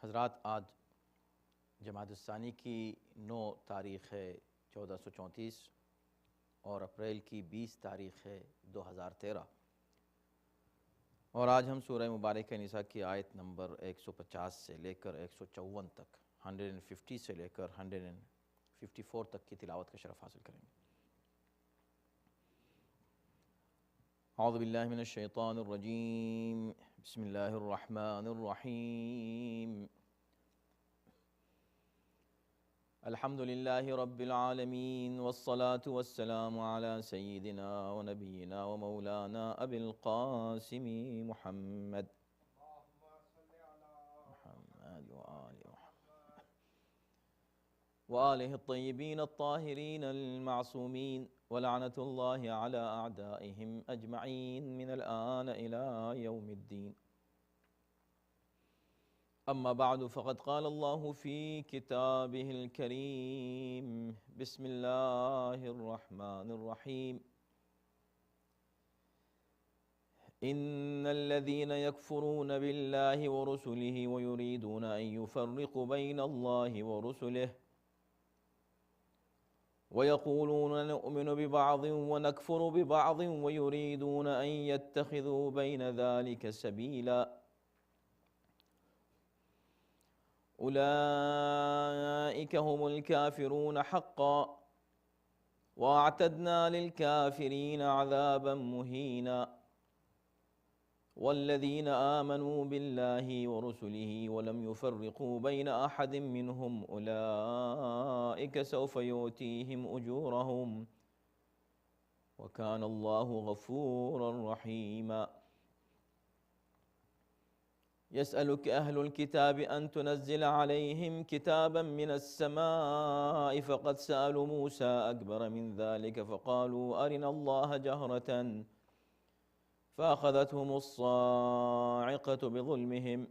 حضرات، آج جمادی الثانی کی 9 تاریخ ہے 1434 اور اپریل کی 20 تاریخ ہے 2013، اور آج ہم سورہ مبارکہ نساء کی آیت نمبر 150 سے لے کر 154 تک، 150 سے لے کر 154 تک کی تلاوت کا شرف حاصل کریں گے۔ اعوذ باللہ من الشیطان الرجیم، بسم اللہ الرحمن الرحیم۔ الحمد للہ رب العالمین، والصلاة والسلام علی سیدنا و نبینا و مولانا ابی القاسم محمد وآلہ الطیبین الطاہرین المعصومین، ولعنۃ اللہ علی اعدائہم اجمعین من الآن الى یوم الدین۔ اما بعد فقد قال اللہ فی کتابہ الکریم، بسم اللہ الرحمن الرحیم۔ ان الذین یکفرون باللہ ورسلہ ویریدون ان یفرقوا بین اللہ ورسلہ وَيَقُولُونَ نُؤْمِنُ بِبَعْضٍ وَنَكْفُرُ بِبَعْضٍ وَيُرِيدُونَ أَن يَتَّخِذُوا بَيْنَ ذَلِكَ سَبِيلًا أُولَئِكَ هُمُ الْكَافِرُونَ حَقًّا وَأَعْتَدْنَا لِلْكَافِرِينَ عَذَابًا مُهِينًا وَالَّذِينَ آمَنُوا بِاللَّهِ وَرُسُلِهِ وَلَمْ يُفَرِّقُوا بَيْنَ أَحَدٍ مِّنْهُمْ أُولَئِكَ سَوْفَ يُؤْتِيهِمْ أُجُورَهُمْ وَكَانَ اللَّهُ غَفُورًا رَحِيمًا۔ يَسْأَلُكَ أَهْلُ الْكِتَابِ أَن تُنَزِّلَ عَلَيْهِمْ كِتَابًا مِّنَ السَّمَاءِ فَقَدْ سَأَلُوا مُوسَىٰ أَكْبَرَ مِنْ ذَلِكَ فَقَالُوا أَرِنَا اللَّهَ جَهْرَةً فأخذتهم الصاعقة بظلمهم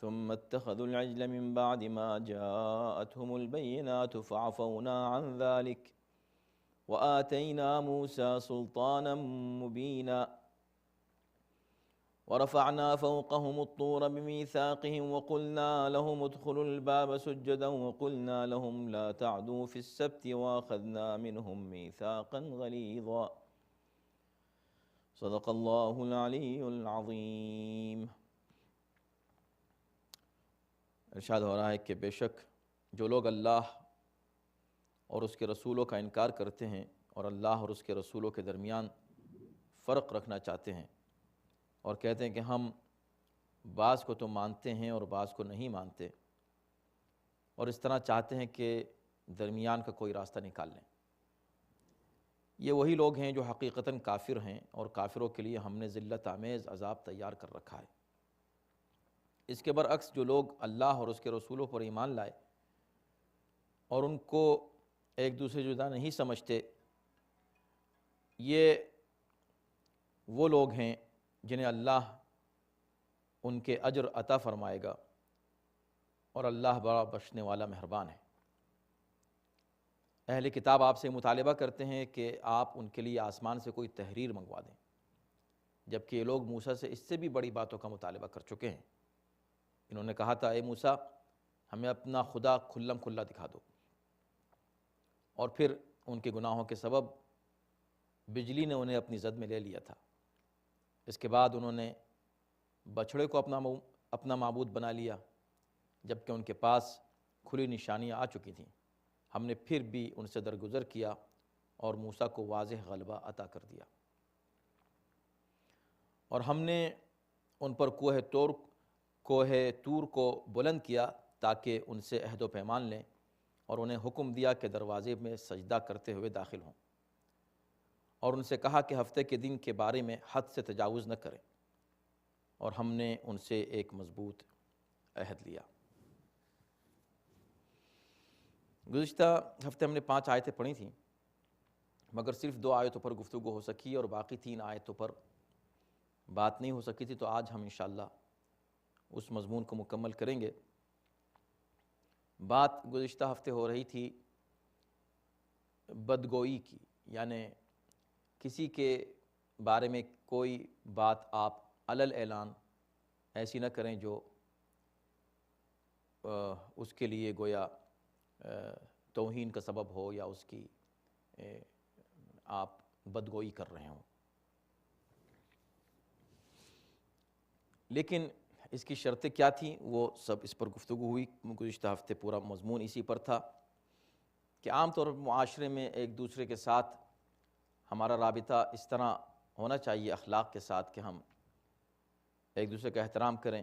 ثم اتخذوا العجل من بعد ما جاءتهم البينات فعفونا عن ذلك وآتينا موسى سلطانا مبينا ورفعنا فوقهم الطور بميثاقهم وقلنا لهم ادخلوا الباب سجدا وقلنا لهم لا تعدوا في السبت وأخذنا منهم ميثاقا غليظا۔ صدق اللہ العلی العظیم۔ ارشاد ہو رہا ہے کہ بے شک جو لوگ اللہ اور اس کے رسولوں کا انکار کرتے ہیں اور اللہ اور اس کے رسولوں کے درمیان فرق رکھنا چاہتے ہیں اور کہتے ہیں کہ ہم بعض کو تو مانتے ہیں اور بعض کو نہیں مانتے، اور اس طرح چاہتے ہیں کہ درمیان کا کوئی راستہ نکال لیں، یہ وہی لوگ ہیں جو حقیقتاً کافر ہیں، اور کافروں کے لیے ہم نے ذلت آمیز عذاب تیار کر رکھا ہے۔ اس کے برعکس جو لوگ اللہ اور اس کے رسولوں پر ایمان لائے اور ان کو ایک دوسرے جدا نہیں سمجھتے، یہ وہ لوگ ہیں جنہیں اللہ ان کے اجر عطا فرمائے گا، اور اللہ بڑا بخشنے والا مہربان ہے۔ اہل کتاب آپ سے مطالبہ کرتے ہیں کہ آپ ان کے لیے آسمان سے کوئی تحریر منگوا دیں، جبکہ یہ لوگ موسیٰ سے اس سے بھی بڑی باتوں کا مطالبہ کر چکے ہیں۔ انہوں نے کہا تھا، اے موسیٰ ہمیں اپنا خدا کھلم کھلا دکھا دو، اور پھر ان کے گناہوں کے سبب بجلی نے انہیں اپنی زد میں لے لیا تھا۔ اس کے بعد انہوں نے بچھڑے کو اپنا معبود بنا لیا، جبکہ ان کے پاس کھلی نشانیاں آ چکی تھیں۔ ہم نے پھر بھی ان سے درگزر کیا اور موسیٰ کو واضح غلبہ عطا کر دیا، اور ہم نے ان پر کوہ طور کو بلند کیا تاکہ ان سے عہد و پیمان لیں، اور انہیں حکم دیا کہ دروازے میں سجدہ کرتے ہوئے داخل ہوں، اور ان سے کہا کہ ہفتے کے دن کے بارے میں حد سے تجاوز نہ کریں، اور ہم نے ان سے ایک مضبوط عہد لیا۔ گزشتہ ہفتے ہم نے 5 آیتیں پڑھی تھیں، مگر صرف 2 آیتوں پر گفتگو ہو سکی اور باقی 3 آیتوں پر بات نہیں ہو سکی تھی، تو آج ہم انشاءاللہ اس مضمون کو مکمل کریں گے۔ بات گزشتہ ہفتے ہو رہی تھی بدگوئی کی، یعنی کسی کے بارے میں کوئی بات آپ علل اعلان ایسی نہ کریں جو اس کے لیے گویا توہین کا سبب ہو یا اس کی آپ بدگوئی کر رہے ہوں. لیکن اس کی شرطیں کیا تھیں وہ سب اس پر گفتگو ہوئی. گزشتہ ہفتے پورا مضمون اسی پر تھا کہ عام طور پر معاشرے میں ایک دوسرے کے ساتھ ہمارا رابطہ اس طرح ہونا چاہیے اخلاق کے ساتھ کہ ہم ایک دوسرے کا احترام کریں,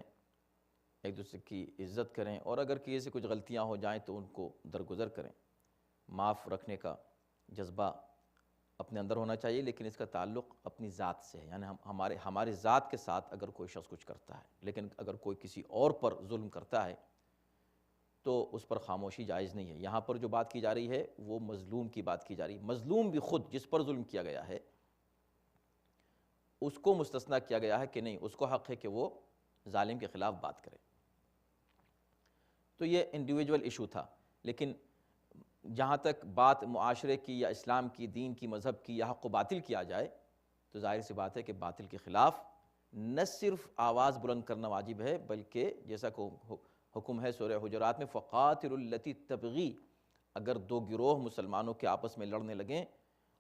ایک دوسرے کی عزت کریں, اور اگر کسی سے کچھ غلطیاں ہو جائیں تو ان کو درگزر کریں. معاف رکھنے کا جذبہ اپنے اندر ہونا چاہیے, لیکن اس کا تعلق اپنی ذات سے ہے. یعنی ہمارے ذات کے ساتھ اگر کوئی شخص کچھ کرتا ہے, لیکن اگر کوئی کسی اور پر ظلم کرتا ہے تو اس پر خاموشی جائز نہیں ہے. یہاں پر جو بات کی جا رہی ہے وہ مظلوم کی بات کی جا رہی ہے. مظلوم بھی خود جس پر ظلم کیا گیا ہے اس کو مستثنیٰ کیا گیا ہے کہ نہیں, اس کو حق ہے کہ وہ ظالم کے خلاف بات کرے. تو یہ انڈیویجول ایشو تھا. لیکن جہاں تک بات معاشرے کی یا اسلام کی, دین کی, مذہب کی یا حق و باطل کی آ جائے تو ظاہر سی بات ہے کہ باطل کے خلاف نہ صرف آواز بلند کرنا واجب ہے, بلکہ جیسا کہ حکم ہے سورہ حجرات میں فَقَاتِلُوا الَّتِي تَبْغِي, اگر دو گروہ مسلمانوں کے آپس میں لڑنے لگیں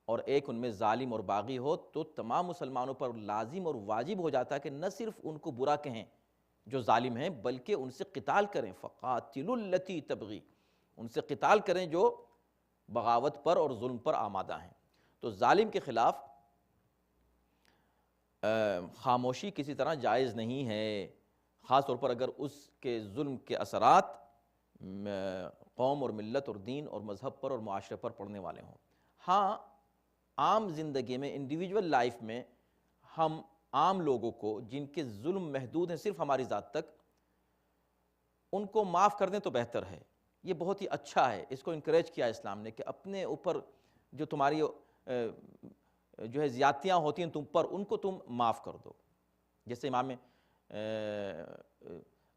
اور ایک ان میں ظالم اور باغی ہو تو تمام مسلمانوں پر لازم اور واجب ہو جاتا ہے کہ نہ صرف ان کو برا کہیں جو ظالم ہیں, بلکہ ان سے قتال کریں. فَقَاتِلُوا الَّتِي تَبْغِي, ان سے قتال کریں جو بغاوت پر اور ظلم پر آمادہ ہیں. تو ظالم کے خلاف خاموشی کسی طرح جائز نہیں ہے, خاص طور پر اگر اس کے ظلم کے اثرات قوم اور ملت اور دین اور مذہب پر اور معاشرے پر پڑنے والے ہوں. ہاں, عام زندگی میں, انڈیویجول لائف میں ہم عام لوگوں کو جن کے ظلم محدود ہیں صرف ہماری ذات تک, ان کو معاف کر دیں تو بہتر ہے. یہ بہت ہی اچھا ہے, اس کو انکریج کیا اسلام نے کہ اپنے اوپر جو تمہاری جو ہے زیادتیاں ہوتی ہیں تم پر, ان کو تم معاف کر دو. جیسے امام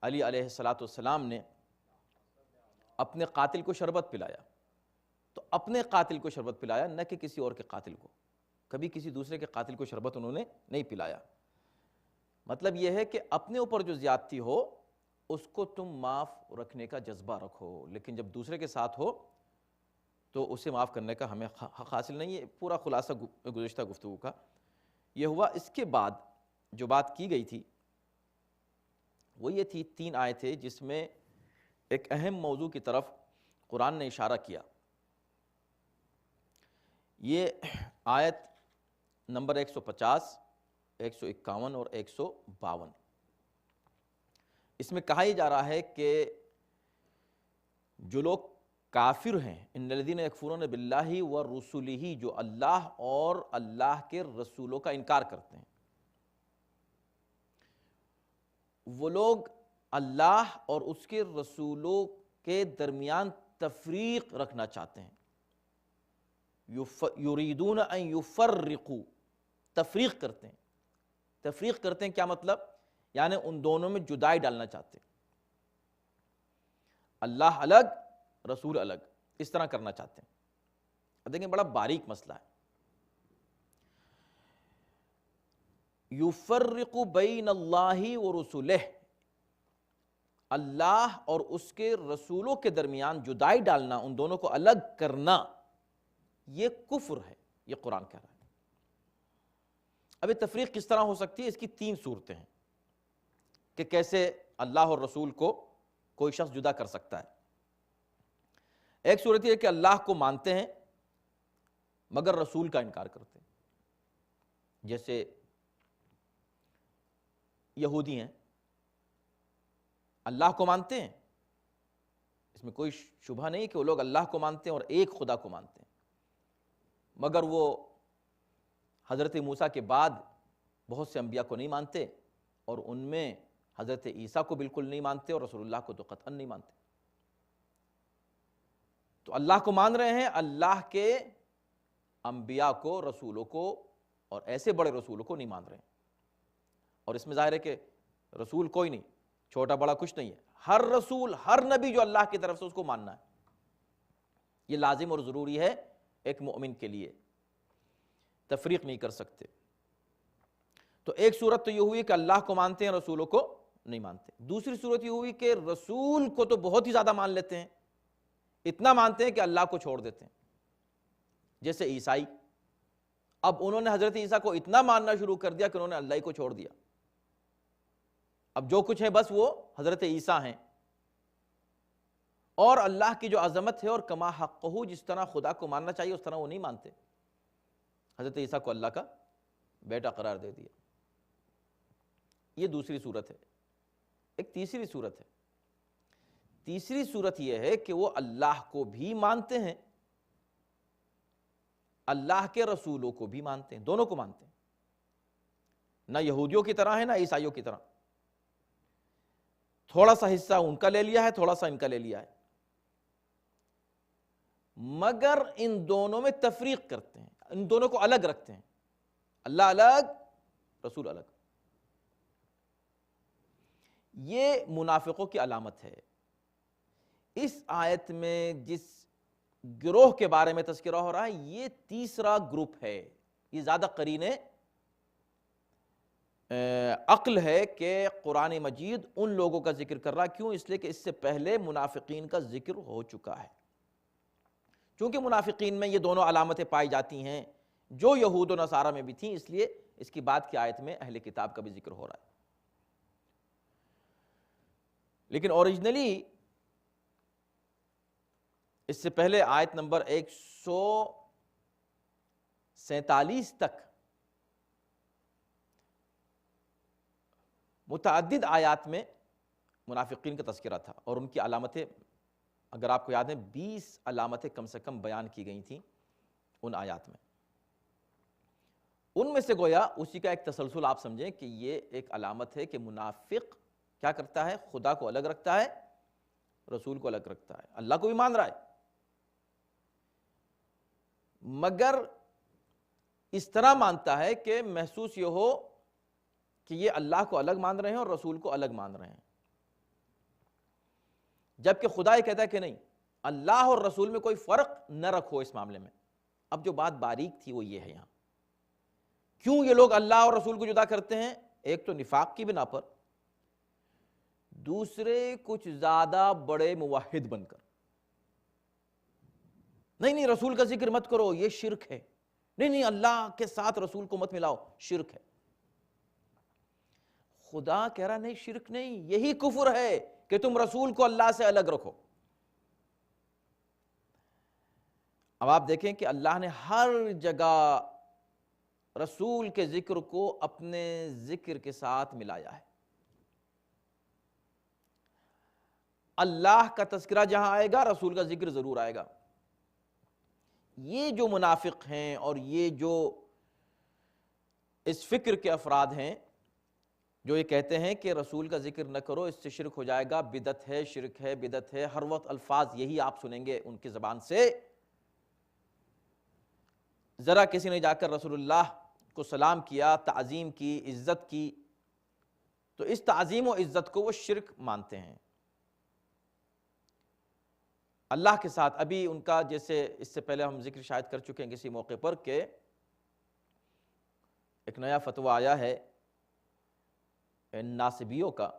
علی علیہ السلام نے اپنے قاتل کو شربت پلایا, تو اپنے قاتل کو شربت پلایا, نہ کہ کسی اور کے قاتل کو. کبھی کسی دوسرے کے قاتل کو شربت انہوں نے نہیں پلایا. مطلب یہ ہے کہ اپنے اوپر جو زیادتی ہو اس کو تم معاف رکھنے کا جذبہ رکھو, لیکن جب دوسرے کے ساتھ ہو تو اسے معاف کرنے کا ہمیں حق حاصل نہیں ہے. پورا خلاصہ گزشتہ گفتگو کا یہ ہوا. اس کے بعد جو بات کی گئی تھی وہ یہ تھی, 3 آیتیں جس میں ایک اہم موضوع کی طرف قرآن نے اشارہ کیا. یہ آیت نمبر 150, 151 اور 152. اس میں کہا ہی جا رہا ہے کہ جو لوگ کافر ہیں, ان الذین یکفرون باللہ ورسلہ, جو اللہ اور اللہ کے رسولوں کا انکار کرتے ہیں, وہ لوگ اللہ اور اس کے رسولوں کے درمیان تفریق رکھنا چاہتے ہیں. یریدون ان یفرقوا, تفریق کرتے ہیں. تفریق کرتے ہیں کیا مطلب؟ یعنی ان دونوں میں جدائی ڈالنا چاہتے ہیں. اللہ الگ, رسول الگ, اس طرح کرنا چاہتے ہیں. اب دیکھیں بڑا باریک مسئلہ ہے. یفرق بین اللہ ورسلہ, اللہ اور اس کے رسولوں کے درمیان جدائی ڈالنا, ان دونوں کو الگ کرنا, یہ کفر ہے, یہ قرآن کہہ رہا ہے. اب یہ تفریق کس طرح ہو سکتی ہے؟ اس کی 3 صورتیں ہیں کہ کیسے اللہ اور رسول کو کوئی شخص جدا کر سکتا ہے. ایک صورت یہ ہے کہ اللہ کو مانتے ہیں مگر رسول کا انکار کرتے ہیں. جیسے یہودی ہیں, اللہ کو مانتے ہیں, اس میں کوئی شبہ نہیں کہ وہ لوگ اللہ کو مانتے ہیں اور ایک خدا کو مانتے ہیں, مگر وہ حضرت موسیٰ کے بعد بہت سے انبیاء کو نہیں مانتے, اور ان میں حضرت عیسیٰ کو بالکل نہیں مانتے, اور رسول اللہ کو تو قطعاً نہیں مانتے. تو اللہ کو مان رہے ہیں, اللہ کے انبیاء کو, رسولوں کو, اور ایسے بڑے رسولوں کو نہیں مان رہے ہیں. اور اس میں ظاہر ہے کہ رسول کوئی نہیں, چھوٹا بڑا کچھ نہیں ہے, ہر رسول, ہر نبی جو اللہ کی طرف سے, اس کو ماننا ہے. یہ لازم اور ضروری ہے ایک مومن کے لیے, تفریق نہیں کر سکتے. تو ایک صورت تو یہ ہوئی کہ اللہ کو مانتے ہیں, رسولوں کو نہیں مانتے۔ دوسری صورت یہ ہوئی کہ رسول کو تو بہت ہی زیادہ مان لیتے ہیں، اتنا مانتے ہیں کہ اللہ کو چھوڑ دیتے ہیں، جیسے عیسائی۔ اب انہوں نے حضرت عیسیٰ کو اتنا ماننا شروع کر دیا کہ انہوں نے اللہ ہی کو چھوڑ دیا، اب جو کچھ ہے بس وہ حضرت عیسیٰ ہیں، اور اللہ کی جو عظمت ہے اور کما حقہ، جس طرح خدا کو ماننا چاہیے اس طرح وہ نہیں مانتے، حضرت عیسیٰ کو اللہ کا بیٹا قرار دے دیا۔ یہ دوسری صورت ہے۔ ایک تیسری صورت ہے، تیسری صورت یہ ہے کہ وہ اللہ کو بھی مانتے ہیں، اللہ کے رسولوں کو بھی مانتے ہیں، دونوں کو مانتے ہیں، نہ یہودیوں کی طرح ہے نہ عیسائیوں کی طرح، تھوڑا سا حصہ ان کا لے لیا ہے، تھوڑا سا ان کا لے لیا ہے، مگر ان دونوں میں تفریق کرتے ہیں، ان دونوں کو الگ رکھتے ہیں، اللہ الگ رسول الگ۔ یہ منافقوں کی علامت ہے۔ اس آیت میں جس گروہ کے بارے میں تذکرہ ہو رہا ہے یہ تیسرا گروپ ہے، یہ زیادہ قرین عقل ہے کہ قرآن مجید ان لوگوں کا ذکر کر رہا ہے۔ کیوں؟ اس لیے کہ اس سے پہلے منافقین کا ذکر ہو چکا ہے۔ چونکہ منافقین میں یہ دونوں علامتیں پائی جاتی ہیں جو یہود و نصارہ میں بھی تھیں، اس لیے اس کی بعد کی آیت میں اہل کتاب کا بھی ذکر ہو رہا ہے۔ لیکن اوریجنلی اس سے پہلے آیت نمبر 147 تک متعدد آیات میں منافقین کا تذکرہ تھا، اور ان کی علامتیں اگر آپ کو یاد ہیں 20 علامتیں کم سے کم بیان کی گئی تھیں ان آیات میں۔ ان میں سے گویا اسی کا ایک تسلسل آپ سمجھیں کہ یہ ایک علامت ہے کہ منافق کیا کرتا ہے؟ خدا کو الگ رکھتا ہے، رسول کو الگ رکھتا ہے، اللہ کو بھی مان رہا ہے، مگر اس طرح مانتا ہے کہ محسوس یہ ہو کہ یہ اللہ کو الگ مان رہے ہیں اور رسول کو الگ مان رہے ہیں، جبکہ خدا یہ کہتا ہے کہ نہیں، اللہ اور رسول میں کوئی فرق نہ رکھو اس معاملے میں۔ اب جو بات باریک تھی وہ یہ ہے یہاں، کیوں یہ لوگ اللہ اور رسول کو جدا کرتے ہیں؟ ایک تو نفاق کی بنا پر، دوسرے کچھ زیادہ بڑے موحد بن کر، نہیں رسول کا ذکر مت کرو یہ شرک ہے، نہیں اللہ کے ساتھ رسول کو مت ملاؤ شرک ہے۔ خدا کہہ رہا نہیں شرک نہیں، یہی کفر ہے کہ تم رسول کو اللہ سے الگ رکھو۔ اب آپ دیکھیں کہ اللہ نے ہر جگہ رسول کے ذکر کو اپنے ذکر کے ساتھ ملایا ہے۔ اللہ کا تذکرہ جہاں آئے گا رسول کا ذکر ضرور آئے گا۔ یہ جو منافق ہیں اور یہ جو اس فکر کے افراد ہیں جو یہ کہتے ہیں کہ رسول کا ذکر نہ کرو، اس سے شرک ہو جائے گا، بدعت ہے، شرک ہے، بدعت ہے، ہر وقت الفاظ یہی آپ سنیں گے ان کی زبان سے۔ ذرا کسی نے جا کر رسول اللہ کو سلام کیا، تعظیم کی، عزت کی، تو اس تعظیم و عزت کو وہ شرک مانتے ہیں اللہ کے ساتھ۔ ابھی ان کا جیسے اس سے پہلے ہم ذکر شاید کر چکے ہیں کسی موقع پر کہ ایک نیا فتویٰ آیا ہے ناصبیوں کا،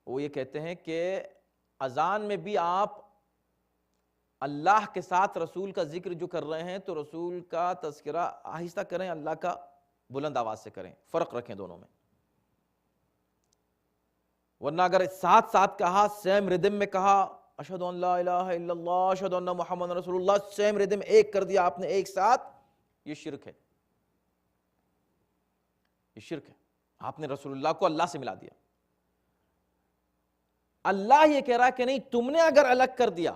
وہ یہ کہتے ہیں کہ اذان میں بھی آپ اللہ کے ساتھ رسول کا ذکر جو کر رہے ہیں تو رسول کا تذکرہ آہستہ کریں، اللہ کا بلند آواز سے کریں، فرق رکھیں دونوں میں، ورنہ اگر ساتھ ساتھ کہا، سیم ردم میں کہا اشہد ان لا الہ الا اللہ اشہد ان محمد رسول اللہ، سیم ردم ایک کر دیا آپ نے ایک ساتھ، یہ شرک ہے، یہ شرک ہے، آپ نے رسول اللہ کو اللہ سے ملا دیا۔ اللہ یہ کہہ رہا کہ نہیں، تم نے اگر الگ کر دیا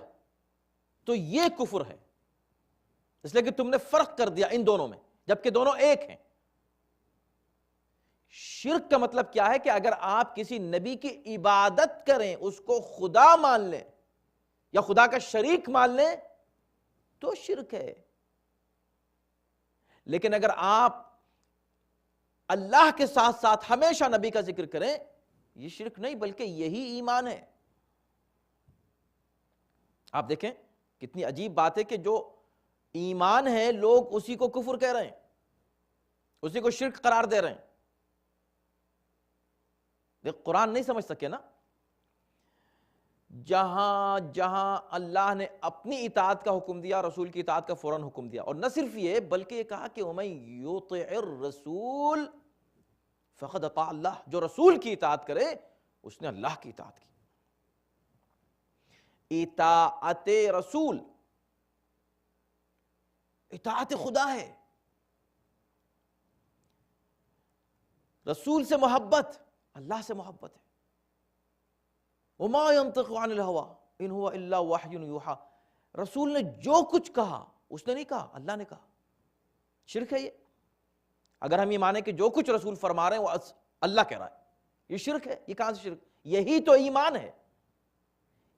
تو یہ کفر ہے، اس لیے کہ تم نے فرق کر دیا ان دونوں میں جبکہ دونوں ایک ہیں۔ شرک کا مطلب کیا ہے کہ اگر آپ کسی نبی کی عبادت کریں، اس کو خدا مان لیں یا خدا کا شریک مان لیں تو شرک ہے، لیکن اگر آپ اللہ کے ساتھ ساتھ ہمیشہ نبی کا ذکر کریں یہ شرک نہیں بلکہ یہی ایمان ہے۔ آپ دیکھیں کتنی عجیب بات ہے کہ جو ایمان ہے لوگ اسی کو کفر کہہ رہے ہیں، اسی کو شرک قرار دے رہے ہیں۔ دیکھ قرآن نہیں سمجھ سکے نا، جہاں جہاں اللہ نے اپنی اطاعت کا حکم دیا، رسول کی اطاعت کا فوراً حکم دیا، اور نہ صرف یہ بلکہ یہ کہا کہ وَمَن يُطِعِ الرَّسُولَ فَقَدْ أَطَاعَ اللَّهَ، جو رسول کی اطاعت کرے اس نے اللہ کی اطاعت کی۔ اطاعت رسول اطاعت خدا ہے، رسول سے محبت اللہ سے محبت ہے۔ وَمَا يَنطِقُ عَنِ الْهَوَىٰ إِنْ هُوَ إِلَّا وَحْيٌ يُوحَىٰ، رسول نے جو کچھ کہا اس نے نہیں کہا، اللہ نے کہا۔ شرک ہے یہ، اگر ہم یہ مانیں کہ جو کچھ رسول فرما رہے ہیں وہ اللہ کہہ رہا ہے، یہ شرک ہے۔ یہ کہاں سے شرک؟ یہی تو ایمان ہے،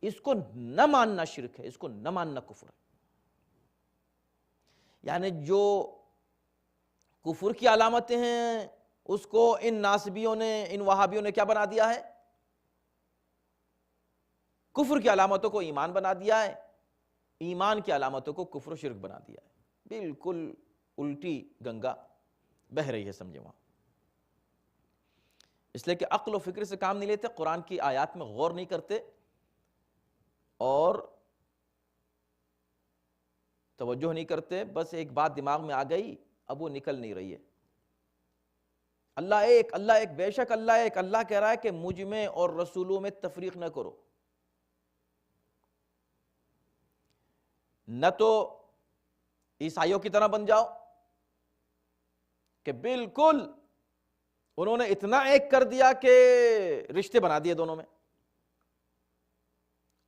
اس کو نہ ماننا شرک ہے، اس کو نہ ماننا کفر ہے۔ یعنی جو کفر کی علامتیں ہیں اس کو ان ناسبیوں نے، ان وہابیوں نے کیا بنا دیا ہے؟ کفر کی علامتوں کو ایمان بنا دیا ہے، ایمان کی علامتوں کو کفر و شرک بنا دیا ہے۔ بالکل الٹی گنگا بہہ رہی ہے، سمجھے وہاں۔ اس لیے کہ عقل و فکر سے کام نہیں لیتے، قرآن کی آیات میں غور نہیں کرتے، اور توجہ نہیں کرتے، بس ایک بات دماغ میں آ گئی اب وہ نکل نہیں رہی ہے۔ اللہ ایک، اللہ ایک، بے شک اللہ ایک۔ اللہ کہہ رہا ہے کہ مجھ میں اور رسولوں میں تفریق نہ کرو، نہ تو عیسائیوں کی طرح بن جاؤ کہ بالکل انہوں نے اتنا ایک کر دیا کہ رشتے بنا دیے دونوں میں،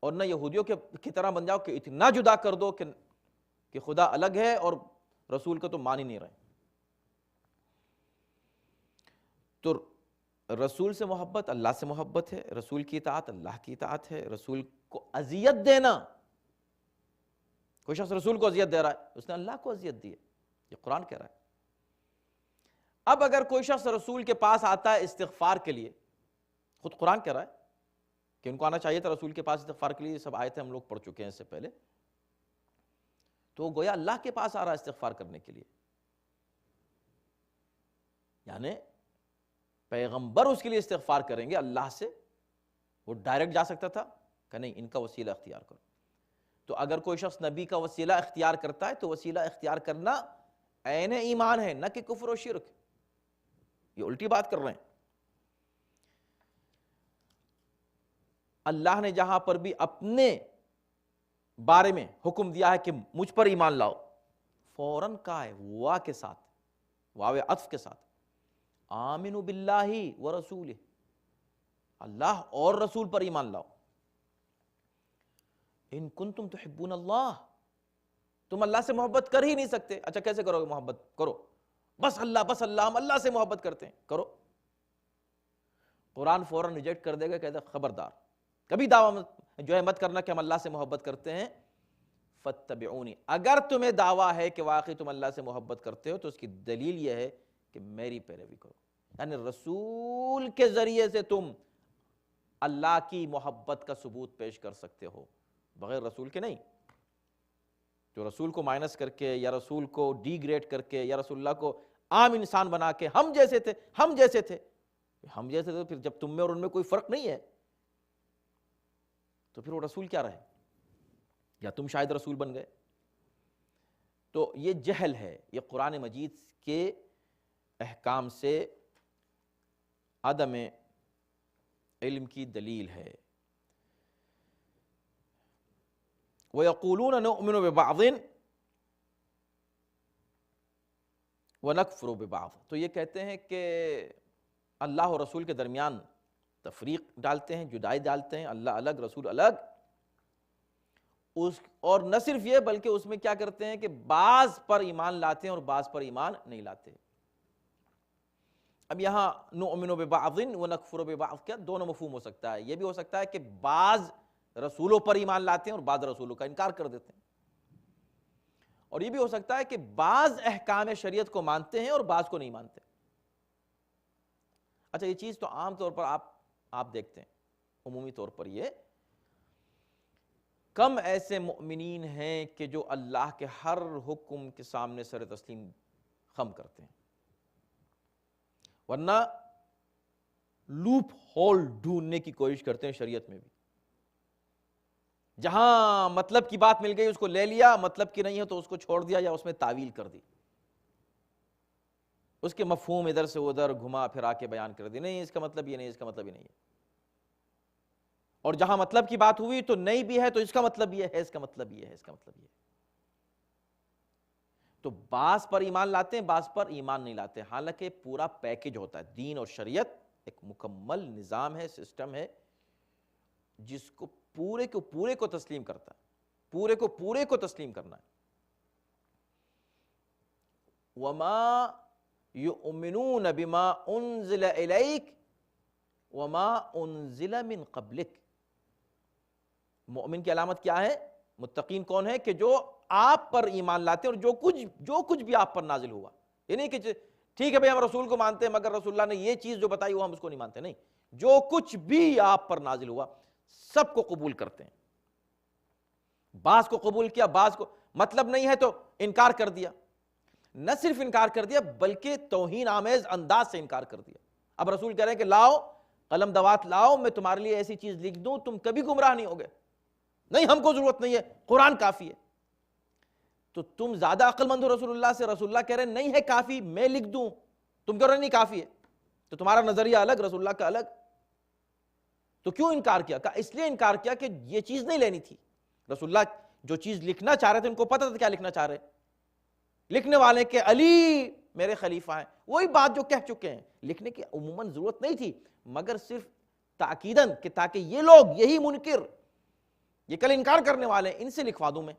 اور نہ یہودیوں کی طرح بن جاؤ کہ اتنا جدا کر دو کہ خدا الگ ہے اور رسول کو تو مان ہی نہیں رہے۔ تو رسول سے محبت اللہ سے محبت ہے، رسول کی اطاعت اللہ کی اطاعت ہے۔ رسول کو اذیت دینا، کوئی شخص رسول کو اذیت دے رہا ہے اس نے اللہ کو اذیت دی ہے، یہ قرآن کہہ رہا ہے۔ اب اگر کوئی شخص رسول کے پاس آتا ہے استغفار کے لیے، خود قرآن کہہ رہا ہے کہ ان کو آنا چاہیے تھا رسول کے پاس استغفار کے لیے، یہ سب آیتیں ہم لوگ پڑھ چکے ہیں اس سے پہلے، تو گویا اللہ کے پاس آ رہا ہے استغفار کرنے کے لیے، یعنی پیغمبر اس کے لیے استغفار کریں گے اللہ سے، وہ ڈائریکٹ جا سکتا تھا کہ نہیں ان کا وسیلہ اختیار کرو۔ تو اگر کوئی شخص نبی کا وسیلہ اختیار کرتا ہے تو وسیلہ اختیار کرنا عین ایمان ہے، نہ کہ کفر و شرک۔ یہ الٹی بات کر رہے ہیں۔ اللہ نے جہاں پر بھی اپنے بارے میں حکم دیا ہے کہ مجھ پر ایمان لاؤ، فوراً کہا ہے وا کے ساتھ، واو عطف کے ساتھ، آمنوا باللہ ورسولہ، اللہ اور رسول پر ایمان لاؤ۔ ان کنتم تحبون اللہ، تم اللہ سے محبت کر ہی نہیں سکتے، اچھا کیسے کرو گے محبت؟ کرو بس اللہ، بس اللہ، ہم اللہ سے محبت کرتے ہیں، کرو۔ قرآن فوراً ریجیکٹ کر دے گا، کہتا ہے خبردار، کبھی دعویٰ جو ہے مت کرنا کہ ہم اللہ سے محبت کرتے ہیں۔ فاتبعونی، اگر تمہیں دعویٰ ہے کہ واقعی تم اللہ سے محبت کرتے ہو تو اس کی دلیل یہ ہے کہ میری پیروی کرو، یعنی رسول کے ذریعے سے تم اللہ کی محبت کا ثبوت پیش کر سکتے ہو، بغیر رسول کے نہیں۔ جو رسول کو مائنس کر کے یا رسول کو ڈی گریڈ کر کے یا رسول اللہ کو عام انسان بنا کے ہم جیسے تھے، ہم جیسے تھے، ہم جیسے تھے، پھر جب تم میں اور ان میں کوئی فرق نہیں ہے تو پھر وہ رسول کیا رہے؟ یا تم شاید رسول بن گئے۔ تو یہ جہل ہے، یہ قرآن مجید کے احکام سے عدم علم کی دلیل ہے۔ وَيَقُولُونَ نُؤْمِنُ بِبَعْضٍ وَنَكْفُرُ بِبَعْضٍ، تو یہ کہتے ہیں کہ اللہ اور رسول کے درمیان تفریق ڈالتے ہیں، جدائی ڈالتے ہیں، اللہ الگ رسول الگ، اور نہ صرف یہ بلکہ اس میں کیا کرتے ہیں کہ بعض پر ایمان لاتے ہیں اور بعض پر ایمان نہیں لاتے۔ اب یہاں نؤمن ببعض ونکفر ببعض، کیا دونوں مفہوم ہو سکتا ہے؟ یہ بھی ہو سکتا ہے کہ بعض رسولوں پر ایمان لاتے ہیں اور بعض رسولوں کا انکار کر دیتے ہیں، اور یہ بھی ہو سکتا ہے کہ بعض احکام شریعت کو مانتے ہیں اور بعض کو نہیں مانتے۔ اچھا یہ چیز تو عام طور پر آپ دیکھتے ہیں، عمومی طور پر یہ کم ایسے مؤمنین ہیں کہ جو اللہ کے ہر حکم کے سامنے سر تسلیم خم کرتے ہیں، ورنہ لوپ ہول ڈھونڈنے کی کوشش کرتے ہیں شریعت میں بھی. جہاں مطلب کی بات مل گئی اس کو لے لیا, مطلب کی نہیں ہے تو اس کو چھوڑ دیا یا اس میں تعویل کر دی, اس کے مفہوم ادھر سے ادھر گھما پھرا کے بیان کر دی, نہیں اس کا مطلب یہ نہیں, اس کا مطلب یہ نہیں ہے. اور جہاں مطلب کی بات ہوئی تو نہیں بھی ہے تو اس کا مطلب یہ ہے, اس کا مطلب یہ ہے, اس کا مطلب یہ ہے. تو بعض پر ایمان لاتے ہیں, بعض پر ایمان نہیں لاتے, حالانکہ پورا پیکج ہوتا ہے. دین اور شریعت ایک مکمل نظام ہے, سسٹم ہے, جس کو پورے کو تسلیم کرتا ہے, پورے کو تسلیم کرنا ہے. وَمَا يُؤْمِنُونَ بِمَا أُنزِلَ إِلَيْكَ وَمَا أُنزِلَ مِن قَبْلِكَ. مومن کی علامت کیا ہے؟ متقین کون ہے؟ کہ جو آپ پر ایمان لاتے ہیں اور جو کچھ بھی آپ پر نازل ہوا. یہ نہیں کہ ٹھیک ہے بھئی ہم رسول کو مانتے ہیں مگر رسول اللہ نے یہ چیز جو بتائی وہ ہم اس کو نہیں مانتے, نہیں, جو کچھ بھی آپ پر نازل ہوا سب کو قبول کرتے ہیں. بعض کو قبول کیا, بعض کو مطلب نہیں ہے تو انکار کر دیا. نہ صرف انکار کر دیا بلکہ توہین آمیز انداز سے انکار کر دیا. اب رسول کہہ رہے ہیں کہ لاؤ قلم دوات لاؤ, میں تمہارے لیے ایسی چیز لکھ دوں تم کبھی گمراہ نہیں ہوگے. نہیں, ہم کو ضرورت نہیں ہے, قرآن کافی ہے. تو تم زیادہ عقل مند ہو رسول اللہ سے, رسول اللہ کہہ رہے ہیں نہیں ہے کافی, میں لکھ دوں, تم کہہ رہے نہیں کافی ہے. تو تمہارا نظریہ الگ, رسول اللہ کا الگ. تو کیوں انکار کیا؟ کہا اس لیے انکار کیا کہ یہ چیز نہیں لینی تھی. رسول اللہ جو چیز لکھنا چاہ رہے تھے ان کو پتہ تھا کیا لکھنا چاہ رہے. لکھنے والے کہ علی میرے خلیفہ ہیں, وہی بات جو کہہ چکے ہیں, لکھنے کی عموماً ضرورت نہیں تھی مگر صرف تاکیداً کہ تاکہ یہ لوگ, یہی منکر, یہ کل انکار کرنے والے ہیں, ان سے لکھوا دوں میں.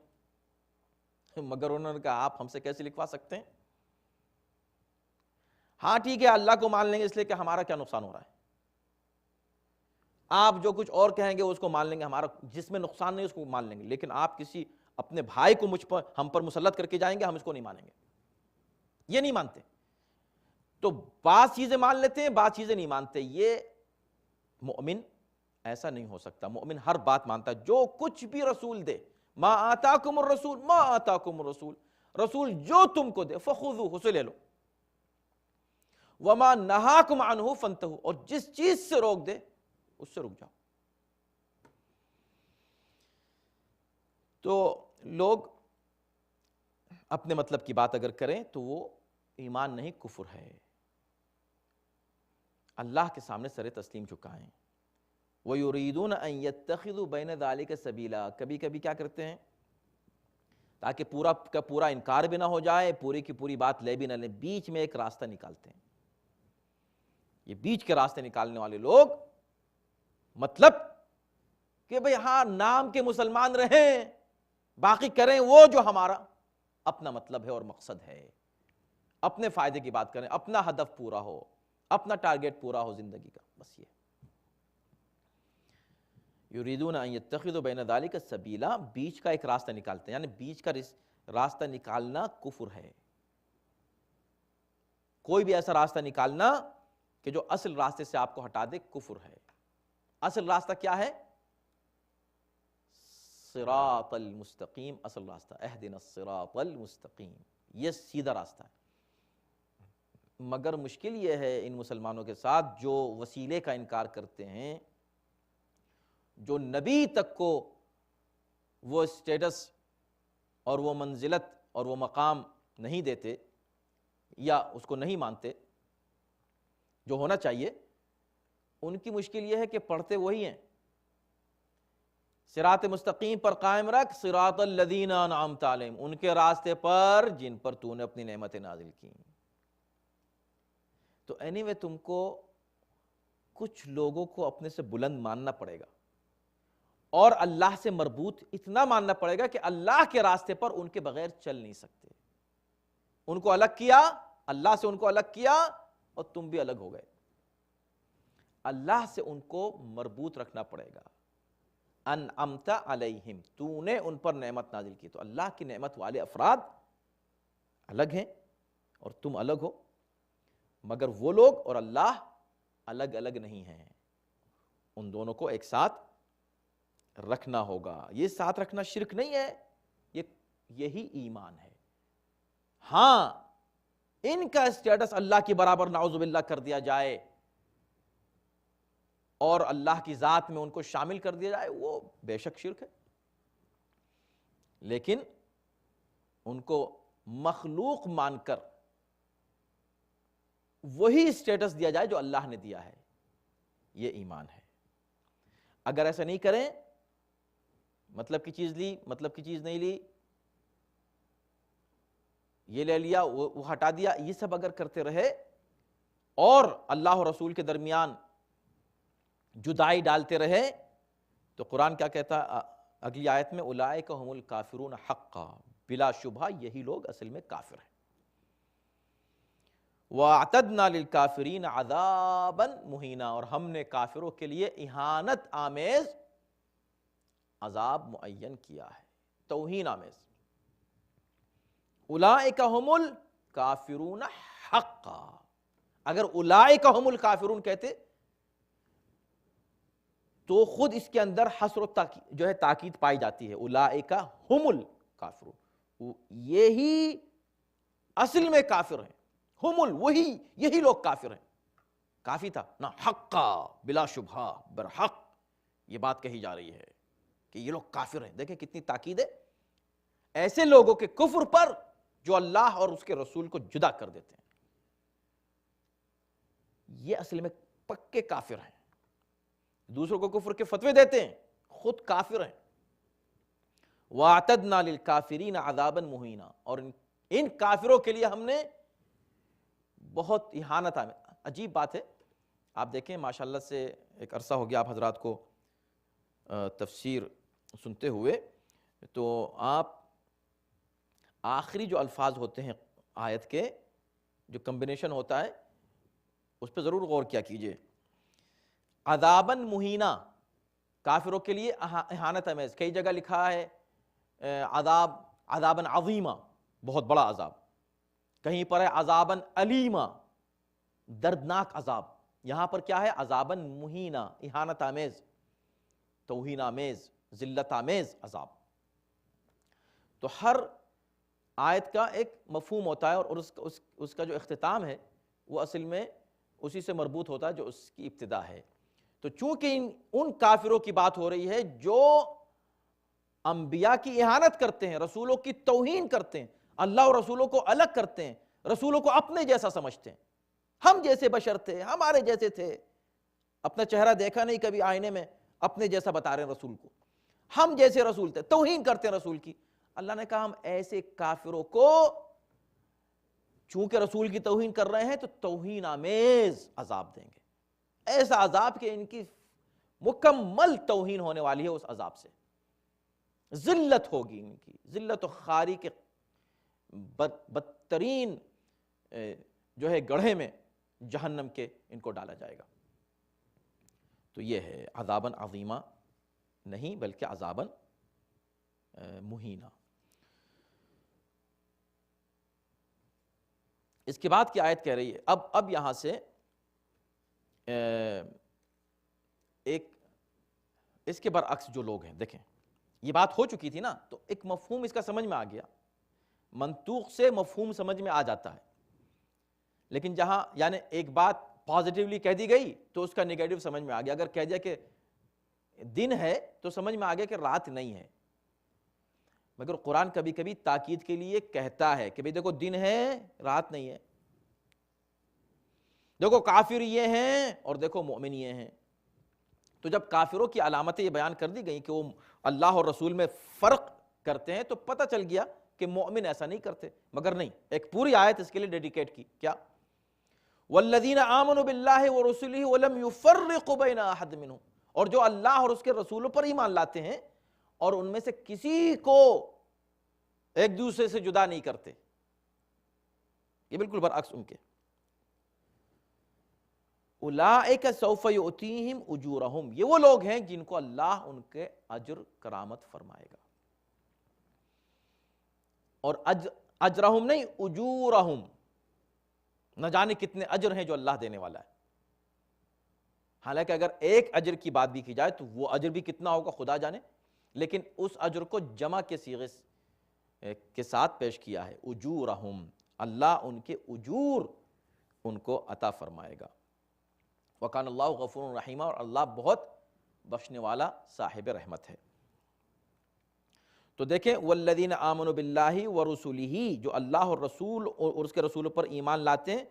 مگر انہوں نے کہا آپ ہم سے کیسے لکھوا سکتے ہیں؟ ہاں ٹھیک ہے اللہ کو مان لیں گے اس لیے کہ ہمارا کیا نقصان ہو رہا ہے, آپ جو کچھ اور کہیں گے اس کو مان لیں گے, ہمارا جس میں نقصان نہیں اس کو مان لیں گے, لیکن آپ کسی اپنے بھائی کو ہم پر مسلط کر کے جائیں گے, ہم اس کو نہیں مانیں گے. یہ نہیں مانتے. تو بعض چیزیں مان لیتے ہیں, بعض چیزیں نہیں مانتے. یہ مومن ایسا نہیں ہو سکتا. مومن ہر بات مانتا ہے, جو کچھ بھی رسول دے, ما آتاکم الرسول ما آتاکم الرسول, رسول جو تم کو دے فخذوہ, اسے لے لو. وما نہاکم عنہ فانتہوا, اور جس چیز سے روک دے اس سے رک جاؤ. تو لوگ اپنے مطلب کی بات اگر کریں تو وہ ایمان نہیں, کفر ہے. اللہ کے سامنے سر تسلیم جھکائیں. وَيُرِيدُونَ أَن يَتَّخِذُوا بَيْنَ ذَلِكَ سَبِيلًا, کبھی کبھی کیا کرتے ہیں تاکہ پورا کا پورا انکار بھی نہ ہو جائے, پوری کی پوری بات لے بھی نہ لیں, بیچ میں ایک راستہ نکالتے ہیں. یہ بیچ کے راستے نکالنے والے لوگ مطلب کہ بھئی ہاں نام کے مسلمان رہیں, باقی کریں وہ جو ہمارا اپنا مطلب ہے اور مقصد ہے, اپنے فائدے کی بات کریں, اپنا ہدف پورا ہو, اپنا ٹارگیٹ پورا ہو زندگی کا, بس یہ. یریدون ان یتخذوا بین ذلک سبیلا, بیچ کا ایک راستہ نکالتے ہیں, یعنی بیچ کا راستہ نکالنا کفر ہے. کوئی بھی ایسا راستہ نکالنا کہ جو اصل راستے سے آپ کو ہٹا دے, کفر ہے. اصل راستہ کیا ہے؟ صراط المستقیم, اصل راستہ اہدنا الصراط المستقیم, یہ سیدھا راستہ ہے. مگر مشکل یہ ہے ان مسلمانوں کے ساتھ جو وسیلے کا انکار کرتے ہیں, جو نبی تک کو وہ اسٹیٹس اور وہ منزلت اور وہ مقام نہیں دیتے یا اس کو نہیں مانتے جو ہونا چاہیے. ان کی مشکل یہ ہے کہ پڑھتے وہی ہیں, صراط مستقیم پر قائم رکھ, صراط الذین انعمت علیہم, ان کے راستے پر جن پر تو نے اپنی نعمتیں نازل کی. تو anyway تم کو کچھ لوگوں کو اپنے سے بلند ماننا پڑے گا اور اللہ سے مربوط اتنا ماننا پڑے گا کہ اللہ کے راستے پر ان کے بغیر چل نہیں سکتے. ان کو الگ کیا, اللہ سے ان کو الگ کیا اور تم بھی الگ ہو گئے. اللہ سے ان کو مربوط رکھنا پڑے گا. انعمت علیہم, تو نے ان پر نعمت نازل کی. تو اللہ کی نعمت والے افراد الگ ہیں اور تم الگ ہو, مگر وہ لوگ اور اللہ الگ الگ نہیں ہیں. ان دونوں کو ایک ساتھ رکھنا ہوگا. یہ ساتھ رکھنا شرک نہیں ہے, یہی ایمان ہے. ہاں ان کا اسٹیٹس اللہ کے برابر نعوذ باللہ کر دیا جائے اور اللہ کی ذات میں ان کو شامل کر دیا جائے، وہ بے شک شرک ہے۔ لیکن ان کو مخلوق مان کر وہی اسٹیٹس دیا جائے جو اللہ نے دیا ہے، یہ ایمان ہے۔ اگر ایسا نہیں کریں، مطلب کی چیز لی، مطلب کی چیز نہیں لی، یہ لے لیا وہ ہٹا دیا، یہ سب اگر کرتے رہے اور اللہ اور رسول کے درمیان جدائی ڈالتے رہے، تو قرآن کیا کہتا ہے اگلی آیت میں؟ اولئک هم الکافرون حقا، بلا شبہ یہی لوگ اصل میں کافر ہیں۔ وَأَعْتَدْنَا لِلْكَافِرِينَ عَذَابًا مُهِينًا، اور ہم نے کافروں کے لیے اہانت آمیز عذاب معین کیا ہے، توہین آمیز۔ اولئک هم الکافرون حقا، اگر اولئک هم الکافرون کہتے تو خود اس کے اندر حصر و جو ہے تاکید پائی جاتی ہے، اولئک هم الکافرون، یہی اصل میں کافر ہیں، وہی یہی لوگ کافر ہیں، کافی تھا نا، حقا بلا شبہ برحق یہ بات کہی جا رہی ہے کہ یہ لوگ کافر ہیں۔ دیکھیں کتنی تاکید ہے ایسے لوگوں کے کفر پر جو اللہ اور اس کے رسول کو جدا کر دیتے ہیں، یہ اصل میں پکے کافر ہیں، دوسروں کو کفر کے فتوے دیتے ہیں، خود کافر ہیں۔ وَأَعْتَدْنَا لِلْكَافِرِينَ عَذَابًا مُهِينًا، اور ان کافروں کے لیے ہم نے بہت اہانت آمیز۔ عجیب بات ہے، آپ دیکھیں ماشاءاللہ سے ایک عرصہ ہو گیا آپ حضرات کو تفسیر سنتے ہوئے، تو آپ آخری جو الفاظ ہوتے ہیں آیت کے، جو کمبینیشن ہوتا ہے اس پہ ضرور غور کیا کیجئے۔ عذاباً مہینہ، کافروں کے لیے اہانت آمیز، کئی جگہ لکھا ہے عذاباً عظیمہ، بہت بڑا عذاب، کہیں پر ہے عذاباً علیمہ، دردناک عذاب، یہاں پر کیا ہے؟ عذاباً مہینہ، اہانت آمیز، توہین آمیز، ذلت آمیز عذاب۔ تو ہر آیت کا ایک مفہوم ہوتا ہے، اور اس کا جو اختتام ہے وہ اصل میں اسی سے مربوط ہوتا ہے جو اس کی ابتدا ہے۔ تو چونکہ ان کافروں کی بات ہو رہی ہے جو انبیاء کی اہانت کرتے ہیں، رسولوں کی توہین کرتے ہیں، اللہ اور رسولوں کو الگ کرتے ہیں، رسولوں کو اپنے جیسا سمجھتے ہیں، ہم جیسے بشر تھے، ہمارے جیسے تھے، اپنا چہرہ دیکھا نہیں کبھی آئینے میں، اپنے جیسا بتا رہے ہیں رسول کو، ہم جیسے رسول تھے، توہین کرتے ہیں رسول کی۔ اللہ نے کہا ہم ایسے کافروں کو چونکہ رسول کی توہین کر رہے ہیں تو توہین آمیز عذاب دیں گے، ایسا عذاب کہ ان کی مکمل توہین ہونے والی ہے، اس عذاب سے ذلت ہوگی، ان کی ذلت و خواری کے بدترین جو ہے گڑھے میں جہنم کے ان کو ڈالا جائے گا۔ تو یہ ہے عذاباً عظیمہ نہیں بلکہ عذاباً مہینہ۔ اس کے بعد کی آیت کہہ رہی ہے، اب یہاں سے ایک اس کے برعکس جو لوگ ہیں، دیکھیں یہ بات ہو چکی تھی نا، تو ایک مفہوم اس کا سمجھ میں آ گیا، منطوق سے مفہوم سمجھ میں آ جاتا ہے، لیکن جہاں یعنی ایک بات پازیٹیولی کہہ دی گئی تو اس کا نیگیٹو سمجھ میں آ گیا، اگر کہہ دیا کہ دن ہے تو سمجھ میں آ گیا کہ رات نہیں ہے، مگر قرآن کبھی کبھی تاکید کے لیے کہتا ہے کہ بھئی دیکھو دن ہے رات نہیں ہے، دیکھو کافر یہ ہیں اور دیکھو مومن یہ ہیں۔ تو جب کافروں کی علامتیں یہ بیان کر دی گئیں کہ وہ اللہ اور رسول میں فرق کرتے ہیں، تو پتہ چل گیا کہ مومن ایسا نہیں کرتے، مگر نہیں، ایک پوری آیت اس کے لیے ڈیڈیکیٹ کی، کیا؟ والذین آمنوا باللہ ورسلہ ولم یفرقوا بین احد منہم، اور جو اللہ اور اس کے رسولوں پر ایمان لاتے ہیں اور ان میں سے کسی کو ایک دوسرے سے جدا نہیں کرتے، یہ بالکل برعکس ان کے۔ اولئک سوف یؤتیہم اجورہم، یہ وہ لوگ ہیں جن کو اللہ ان کے اجر کرامت فرمائے گا، اور اجرہم نہیں اجورہم، نہ جانے کتنے اجر ہیں جو اللہ دینے والا ہے، حالانکہ اگر ایک اجر کی بات بھی کی جائے تو وہ اجر بھی کتنا ہوگا خدا جانے، لیکن اس اجر کو جمع کے صیغے کے ساتھ پیش کیا ہے، اجورہم، اللہ ان کے اجور ان کو عطا فرمائے گا۔ وَكَانَ اللَّهُ غَفُورٌ رَحِيمًا، اور اللہ بہت بخشنے والا صاحب رحمت ہے۔ تو دیکھیں وَالَّذِينَ آمَنُوا بِاللَّهِ وَرُسُلِهِ، جو اللہ اور رسول اور اس کے رسولوں پر ایمان لاتے ہیں،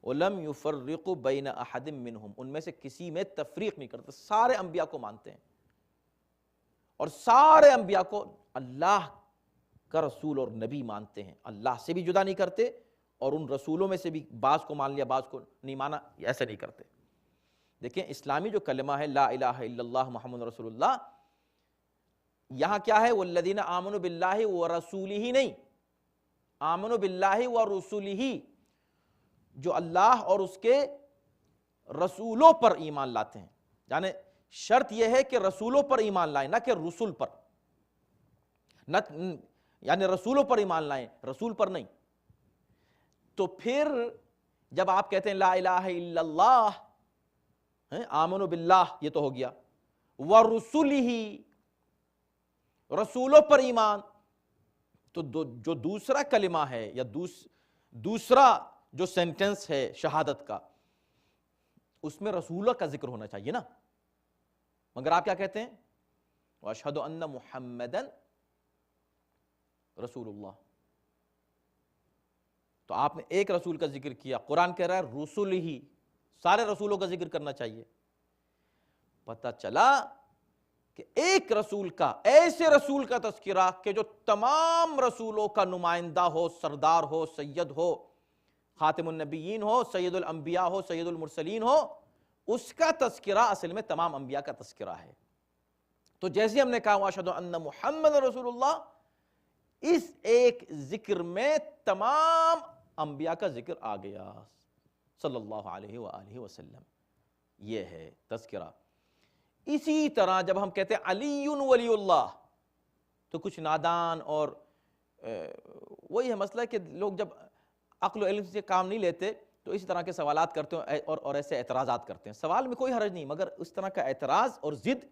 وَلَمْ يُفَرِّقُوا بَيْنَ أَحَدٍ مِّنْهُمْ، ان میں سے کسی میں تفریق نہیں کرتے، سارے انبیاء کو مانتے ہیں اور سارے انبیاء کو اللہ کا رسول اور نبی مانتے ہیں، اللہ سے بھی جدا نہیں کرتے اور ان رسولوں میں سے بھی بعض کو مان لیا بعض کو نہیں مانا، ایسا نہیں کرتے۔ دیکھیں اسلامی جو کلمہ ہے لا الہ الا اللہ محمد رسول اللہ، یہاں کیا ہے؟ والذین آمنوا باللہ ورسولہ نہیں، آمنوا باللہ ورسولہ، جو اللہ اور اس کے رسولوں پر ایمان لاتے ہیں، یعنی شرط یہ ہے کہ رسولوں پر ایمان لائیں نہ کہ رسول پر، یعنی رسولوں پر ایمان لائیں، رسول پر نہیں۔ تو پھر جب آپ کہتے ہیں لا الہ الا اللہ، آمنوا باللہ، یہ تو ہو گیا، ورسولہ، رسولوں پر ایمان، تو جو دوسرا کلمہ ہے یا دوسرا جو سینٹنس ہے شہادت کا، اس میں رسولوں کا ذکر ہونا چاہیے نا، مگر آپ کیا کہتے ہیں؟ وَأَشْهَدُ أَنَّ مُحَمَّدًا رسول اللہ۔ تو آپ نے ایک رسول کا ذکر کیا، قرآن کہہ رہا ہے رسول ہی، سارے رسولوں کا ذکر کرنا چاہیے۔ پتہ چلا کہ ایک رسول کا، ایسے رسول کا تذکرہ کہ جو تمام رسولوں کا نمائندہ ہو، سردار ہو، سید ہو، خاتم النبیین ہو، سید الانبیاء ہو، سید المرسلین ہو، اس کا تذکرہ اصل میں تمام انبیاء کا تذکرہ ہے۔ تو جیسے ہم نے کہا واشہد ان محمد رسول اللہ، اس ایک ذکر میں تمام انبیاء کا ذکر آ گیا صلی اللہ علیہ وآلہ وسلم، یہ ہے تذکرہ۔ اسی طرح جب ہم کہتے ہیں علی ولی اللہ، تو کچھ نادان اور وہی ہے مسئلہ کہ لوگ جب عقل و علم سے کام نہیں لیتے تو اسی طرح کے سوالات کرتے ہیں اور ایسے اعتراضات کرتے ہیں۔ سوال میں کوئی حرج نہیں، مگر اس طرح کا اعتراض اور ضد،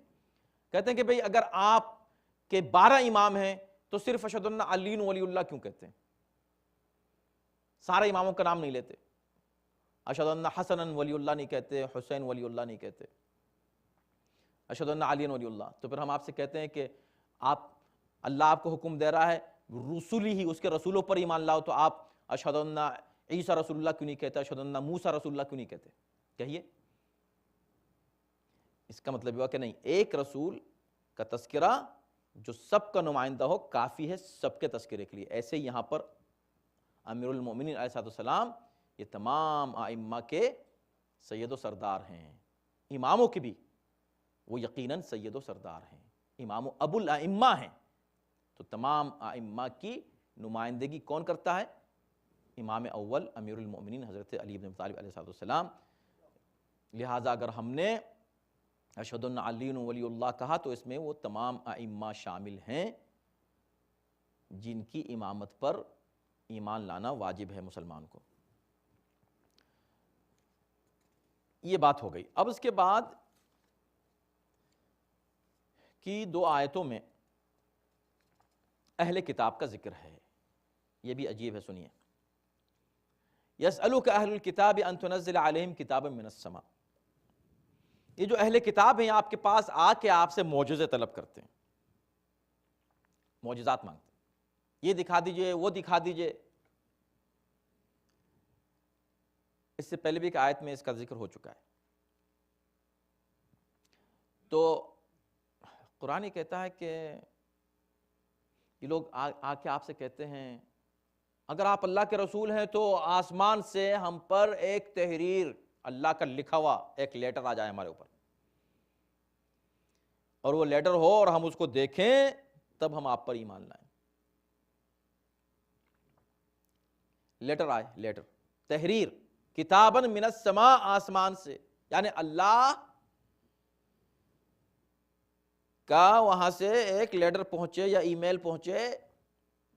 کہتے ہیں کہ بھئی اگر آپ کے 12 امام ہیں تو صرف اشہد ان علی ولی اللہ کیوں کہتے ہیں؟ سارے اماموں کا نام نہیں لیتے، اشہد ان حسن ولی اللہ نہیں کہتے، حسین ولی اللہ نہیں کہتے، اشہد ان علی ولی اللہ۔ تو پھر ہم آپ سے کہتے ہیں کہ اللہ آپ کو حکم دے رہا ہے رسولی ہی، اس کے رسولوں پر ایمان لاؤ، تو آپ اشہد ان عیسیٰ رسول اللہ کیوں نہیں کہتے، اشہد ان موسیٰ رسول اللہ کیوں نہیں کہتے؟ کہیے۔ اس کا مطلب یہ ہوا کہ نہیں، ایک رسول کا تذکرہ جو سب کا نمائندہ ہو کافی ہے سب کے تذکرے کے لیے۔ ایسے یہاں پر امیر المومنین علیہ السلام یہ تمام ائمہ کے سید و سردار ہیں، اماموں کے بھی وہ یقیناً سید و سردار ہیں، امام ابو الائمہ ہیں۔ تو تمام ائمہ کی نمائندگی کون کرتا ہے؟ امام اول امیر المومنین حضرت علی بن ابی طالب علیہ السلام۔ لہٰذا اگر ہم نے اشہد ان علی ولی اللہ کہا تو اس میں وہ تمام ائمہ شامل ہیں جن کی امامت پر ایمان لانا واجب ہے مسلمان کو۔ یہ بات ہو گئی۔ اب اس کے بعد کی 2 آیتوں میں اہل کتاب کا ذکر ہے، یہ بھی عجیب ہے، سنیے۔ یسألک اہل الکتاب ان تنزل علیہم کتابا من السماء، یہ جو اہل کتاب ہیں آپ کے پاس آ کے آپ سے معجزے طلب کرتے ہیں، معجزات مانگتے ہیں، یہ دکھا دیجئے، وہ دکھا دیجئے۔ اس سے پہلے بھی ایک آیت میں اس کا ذکر ہو چکا ہے۔ تو قرآن یہ کہتا ہے کہ یہ لوگ آ کے آپ سے کہتے ہیں اگر آپ اللہ کے رسول ہیں تو آسمان سے ہم پر ایک تحریر، اللہ کا لکھا ہوا ایک لیٹر آ جائے ہمارے اوپر، اور وہ لیٹر ہو اور ہم اس کو دیکھیں تب ہم آپ پر ایمان لائیں۔ لیٹر آئے، لیٹر، تحریر، کتاباً من السماء، آسمان سے، یعنی اللہ کا وہاں سے ایک لیٹر پہنچے یا ای میل پہنچے۔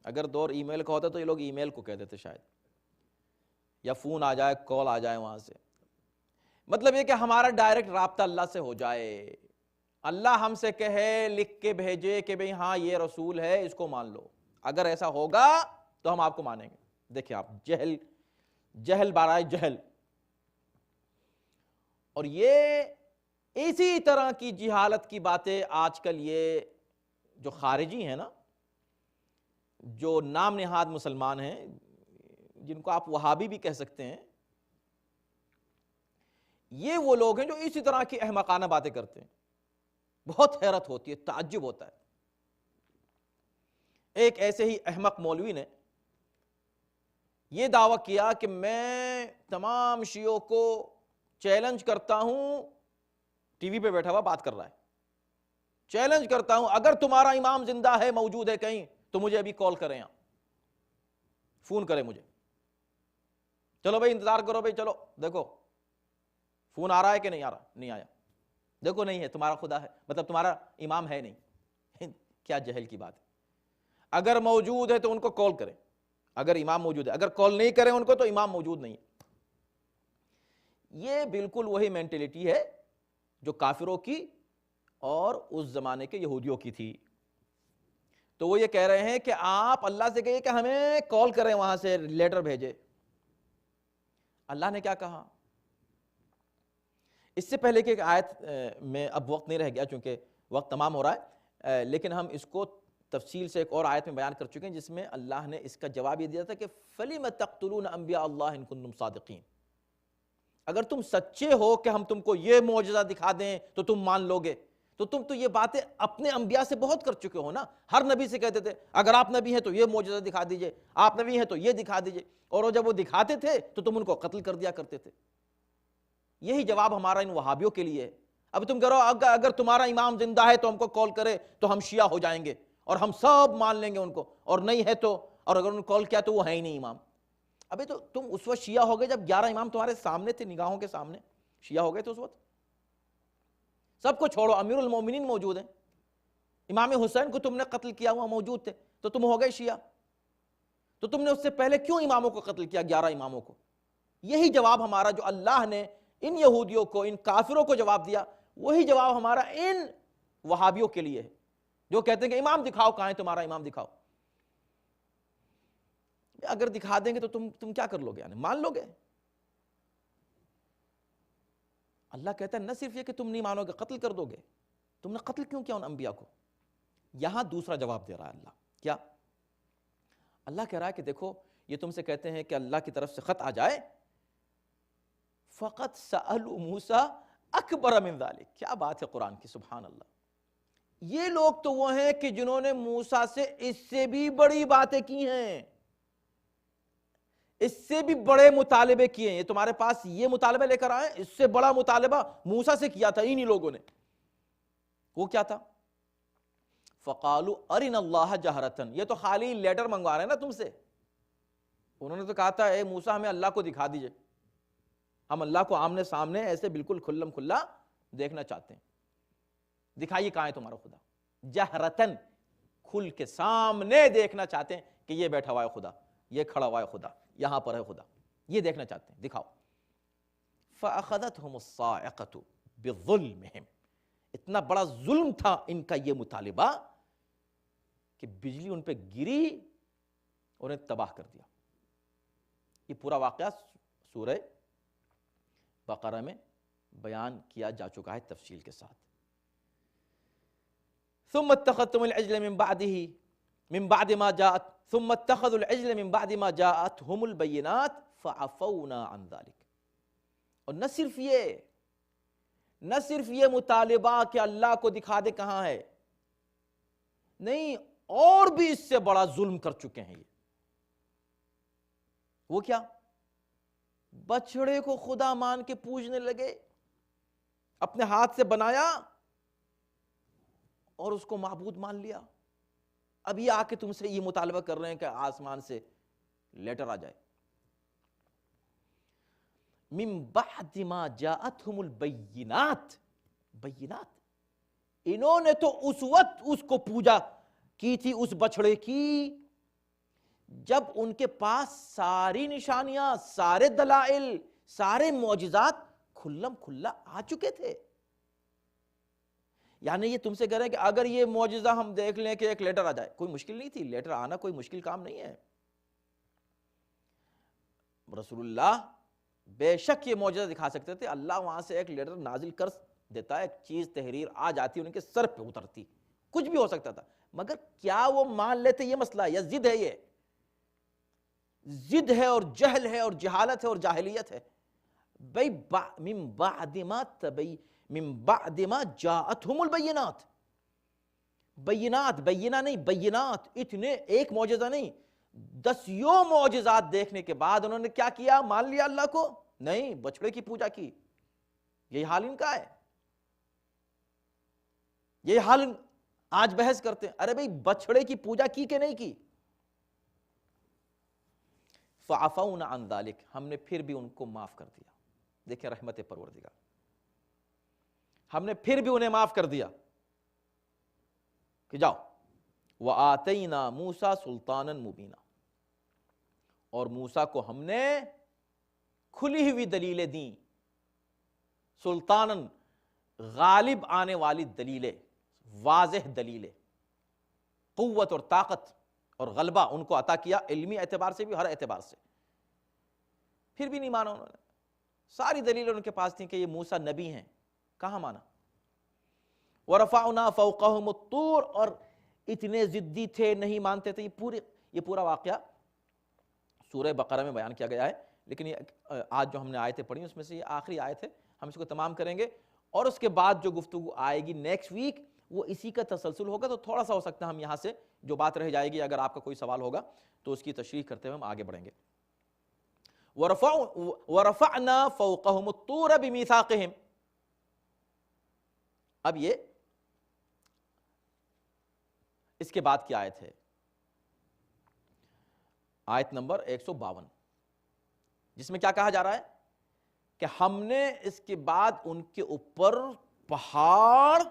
اگر دور ای میل کا ہوتا تو یہ لوگ ای میل کو کہہ دیتے شاید، یا فون آ جائے، کال آ جائے وہاں سے۔ مطلب یہ کہ ہمارا ڈائریکٹ رابطہ اللہ سے ہو جائے، اللہ ہم سے کہے، لکھ کے بھیجے کہ بھئی ہاں یہ رسول ہے، اس کو مان لو۔ اگر ایسا ہوگا تو ہم آپ کو مانیں گے۔ دیکھیں آپ، جہل برائے جہل۔ اور یہ اسی طرح کی جہالت کی باتیں آج کل یہ جو خارجی ہیں نا، جو نام نہاد مسلمان ہیں، جن کو آپ وہابی بھی کہہ سکتے ہیں، یہ وہ لوگ ہیں جو اسی طرح کی احمقانہ باتیں کرتے ہیں. بہت حیرت ہوتی ہے، تعجب ہوتا ہے. ایک ایسے ہی احمق مولوی نے یہ دعویٰ کیا کہ میں تمام شیعوں کو چیلنج کرتا ہوں، ٹی وی پہ بیٹھا ہوا بات کر رہا ہے، چیلنج کرتا ہوں اگر تمہارا امام زندہ ہے، موجود ہے کہیں، تو مجھے ابھی کال کریں، یہاں فون کریں مجھے. چلو بھائی انتظار کرو بھائی، چلو دیکھو فون آ رہا ہے کہ نہیں آ رہا. نہیں آیا. دیکھو نہیں ہے، تمہارا خدا ہے، مطلب تمہارا امام ہے نہیں. کیا جہل کی بات ہے. اگر موجود ہے تو ان کو کال کریں، اگر امام موجود ہے. اگر کال نہیں کریں ان کو تو امام موجود نہیں ہے. یہ بالکل وہی مینٹلٹی ہے جو کافروں کی اور اس زمانے کے یہودیوں کی تھی. تو وہ یہ کہہ رہے ہیں کہ آپ اللہ سے کہیے کہ ہمیں کال کریں، وہاں سے لیٹر بھیجے. اللہ نے کیا کہا؟ اس سے پہلے کہ ایک آیت میں اب وقت نہیں رہ گیا چونکہ وقت تمام ہو رہا ہے، لیکن ہم اس کو تفصیل سے ایک اور آیت میں بیان کر چکے ہیں، جس میں اللہ نے اس کا جواب یہ دیا تھا کہ فَلِمَ تَقْتُلُونَ أَنْبِيَاءَ اللَّهِ إِن كُنتُمْ صَادِقِينَ. اگر تم سچے ہو کہ ہم تم کو یہ معجزہ دکھا دیں تو تم مان لو گے، تو تم تو یہ باتیں اپنے انبیاء سے بہت کر چکے ہو نا. ہر نبی سے کہتے تھے اگر آپ نبی ہیں تو یہ معجزہ دکھا دیجئے، آپ نبی ہیں تو یہ دکھا دیجئے، اور جب وہ دکھاتے تھے تو تم ان کو قتل کر دیا کرتے تھے. یہی جواب ہمارا ان وہابیوں کے لیے ہے. اب تم کہو اگر تمہارا امام زندہ ہے تو ہم کو کال کرے تو ہم شیعہ ہو جائیں گے اور ہم سب مان لیں گے ان کو، اور نہیں ہے تو، اور اگر انہوں نے کال کیا تو وہ ہے ہی نہیں امام. ابھی تو تم اس وقت شیعہ ہو گئے جب 11 امام تمہارے سامنے تھے، نگاہوں کے سامنے شیعہ ہو گئے تھے اس وقت. سب کو چھوڑو، امیر المومنین موجود ہیں، امام حسین کو تم نے قتل کیا ہوا موجود تھے، تو تم ہو گئے شیعہ. تو تم نے اس سے پہلے کیوں اماموں کو قتل کیا، 11 اماموں کو؟ یہی جواب ہمارا جو اللہ نے ان یہودیوں کو، ان کافروں کو جواب دیا، وہی جواب ہمارا ان وہابیوں کے لیے ہے جو کہتے ہیں کہ امام دکھاؤ، کہاں ہے تمہارا امام دکھاؤ. اگر دکھا دیں گے تو تم کیا کر لو گے، یعنی مان لو گے؟ اللہ کہتا ہے نہ صرف یہ کہ تم نہیں مانو گے، قتل کر دو گے. تم نے قتل کیوں کیا ان انبیاء کو؟ یہاں دوسرا جواب دے رہا ہے اللہ. کیا؟ اللہ کہہ رہا ہے کہ دیکھو یہ تم سے کہتے ہیں کہ اللہ کی طرف سے خط آ جائے، فقط سألوا موسیٰ اکبر من ذالک. کیا بات ہے قرآن کی، سبحان اللہ. یہ لوگ تو وہ ہیں کہ جنہوں نے موسیٰ سے اس سے بھی بڑی باتیں کی ہیں، اس سے بھی بڑے مطالبے کیے ہیں. یہ تمہارے پاس یہ مطالبہ لے کر آئے، اس سے بڑا مطالبہ موسیٰ سے کیا تھا انہی لوگوں نے. وہ کیا تھا؟ فَقَالُوا أَرِنَا اللَّهَ جَهْرَةً. یہ تو خالی لیٹر منگوا رہے ہیں نا تم سے. انہوں نے تو کہا تھا اے موسیٰ ہمیں اللہ کو دکھا دیجئے، ہم اللہ کو آمنے سامنے ایسے بالکل کھلم کھلا دیکھنا چاہتے ہیں. دکھائیے کہاں ہے تمہارا خدا. جہرتن، کھل کے سامنے دیکھنا چاہتے ہیں کہ یہ بیٹھا ہوا ہے خدا، یہ کھڑا ہوا ہے خدا، یہاں پر ہے خدا، یہ دیکھنا چاہتے ہیں، دکھاؤ. فَأَخَذَتْهُمُ الصَّاعِقَةُ بِظُلْمِهِمْ. اتنا بڑا ظلم تھا ان کا یہ مطالبہ کہ بجلی ان پہ گری اور انہیں تباہ کر دیا. یہ پورا واقعہ سورہ بقرہ میں بیان کیا جا چکا ہے تفصیل کے ساتھ. ثم اتخذتم العجل من بعد ما جاءت ثم اتخذوا العجل من بعد ما جاءتهم البينات فعفونا عن ذلك. اور نہ صرف یہ مطالبہ کہ اللہ کو دکھا دے کہاں ہے، نہیں، اور بھی اس سے بڑا ظلم کر چکے ہیں یہ. وہ کیا؟ بچڑے کو خدا مان کے پوجنے لگے، اپنے ہاتھ سے بنایا اور اس کو معبود مان لیا. اب یہ آ کے تم سے یہ مطالبہ کر رہے ہیں کہ آسمان سے لیٹر آ جائے. من بعد ما جاءتهم البینات. بینات، انہوں نے تو اس وقت اس کو پوجا کی تھی، اس بچڑے کی، جب ان کے پاس ساری نشانیاں، سارے دلائل، سارے معجزات کھلم کھلا آ چکے تھے. یعنی یہ تم سے کہہ رہے ہیں کہ اگر یہ معجزہ ہم دیکھ لیں کہ ایک لیٹر آ جائے، کوئی مشکل نہیں تھی، لیٹر آنا کوئی مشکل کام نہیں ہے. رسول اللہ بے شک یہ معجزہ دکھا سکتے تھے، اللہ وہاں سے ایک لیڈر نازل کر دیتا ہے، ایک چیز تحریر آ جاتی ان کے سر پہ اترتی، کچھ بھی ہو سکتا تھا، مگر کیا وہ مان لیتے؟ یہ مسئلہ ہے، یا ضد ہے، یہ ضد ہے اور جہل ہے اور جہالت ہے اور جاہلیت ہے۔ بھئی من بعد ما جاءتهم البینات، بینات، بینہ نہیں، بینات، اتنے ایک معجزہ نہیں، دسیوں معجزات دیکھنے کے بعد انہوں نے کیا کیا؟ مان لیا اللہ کو؟ نہیں، بچڑے کی پوجا کی۔ یہی حال ان کا ہے، یہی حال آج بحث کرتے ہیں، ارے بھئی بچڑے کی پوجا کی کہ نہیں کی؟ فعفونا عن ذلک، ہم نے پھر بھی ان کو معاف کر دیا۔ دیکھیں رحمت پروردگار، ہم نے پھر بھی انہیں معاف کر دیا کہ جاؤ۔ وآتینا موسیٰ سلطانا مبینا، اور موسیٰ کو ہم نے کھلی ہوئی دلیلیں دیں، سلطاناً غالب آنے والی دلیلیں، واضح دلیلیں، قوت اور طاقت اور غلبہ ان کو عطا کیا، علمی اعتبار سے بھی، ہر اعتبار سے۔ پھر بھی نہیں مانا انہوں نے، ساری دلیلیں ان کے پاس تھیں کہ یہ موسیٰ نبی ہیں، کہاں مانا؟ وَرَفَعْنَا فَوْقَهُمُ الطُّورَ، اور اتنے ضدی تھے، نہیں مانتے تھے۔ یہ پورا واقعہ سورہ بقرہ میں بیان کیا گیا ہے، لیکن یہ آج جو ہم نے آیتیں پڑھی اس میں سے یہ آخری آیت ہے، ہم اس کو تمام کریں گے، اور اس کے بعد جو گفتگو آئے گی نیکسٹ ویک وہ اسی کا تسلسل ہوگا، تو تھوڑا سا ہو سکتا ہے ہم یہاں سے جو بات رہ جائے گی، اگر آپ کا کوئی سوال ہوگا تو اس کی تشریح کرتے ہوئے ہم آگے بڑھیں گے۔ وَرَفَعْنَا فَوْقَهُمُ الطُّورَ بِمِيثَاقِهِمْ، اب یہ اس کے بعد کی آیت ہے، آیت نمبر 152، جس میں کیا کہا جا رہا ہے کہ ہم نے اس کے بعد ان کے اوپر پہاڑ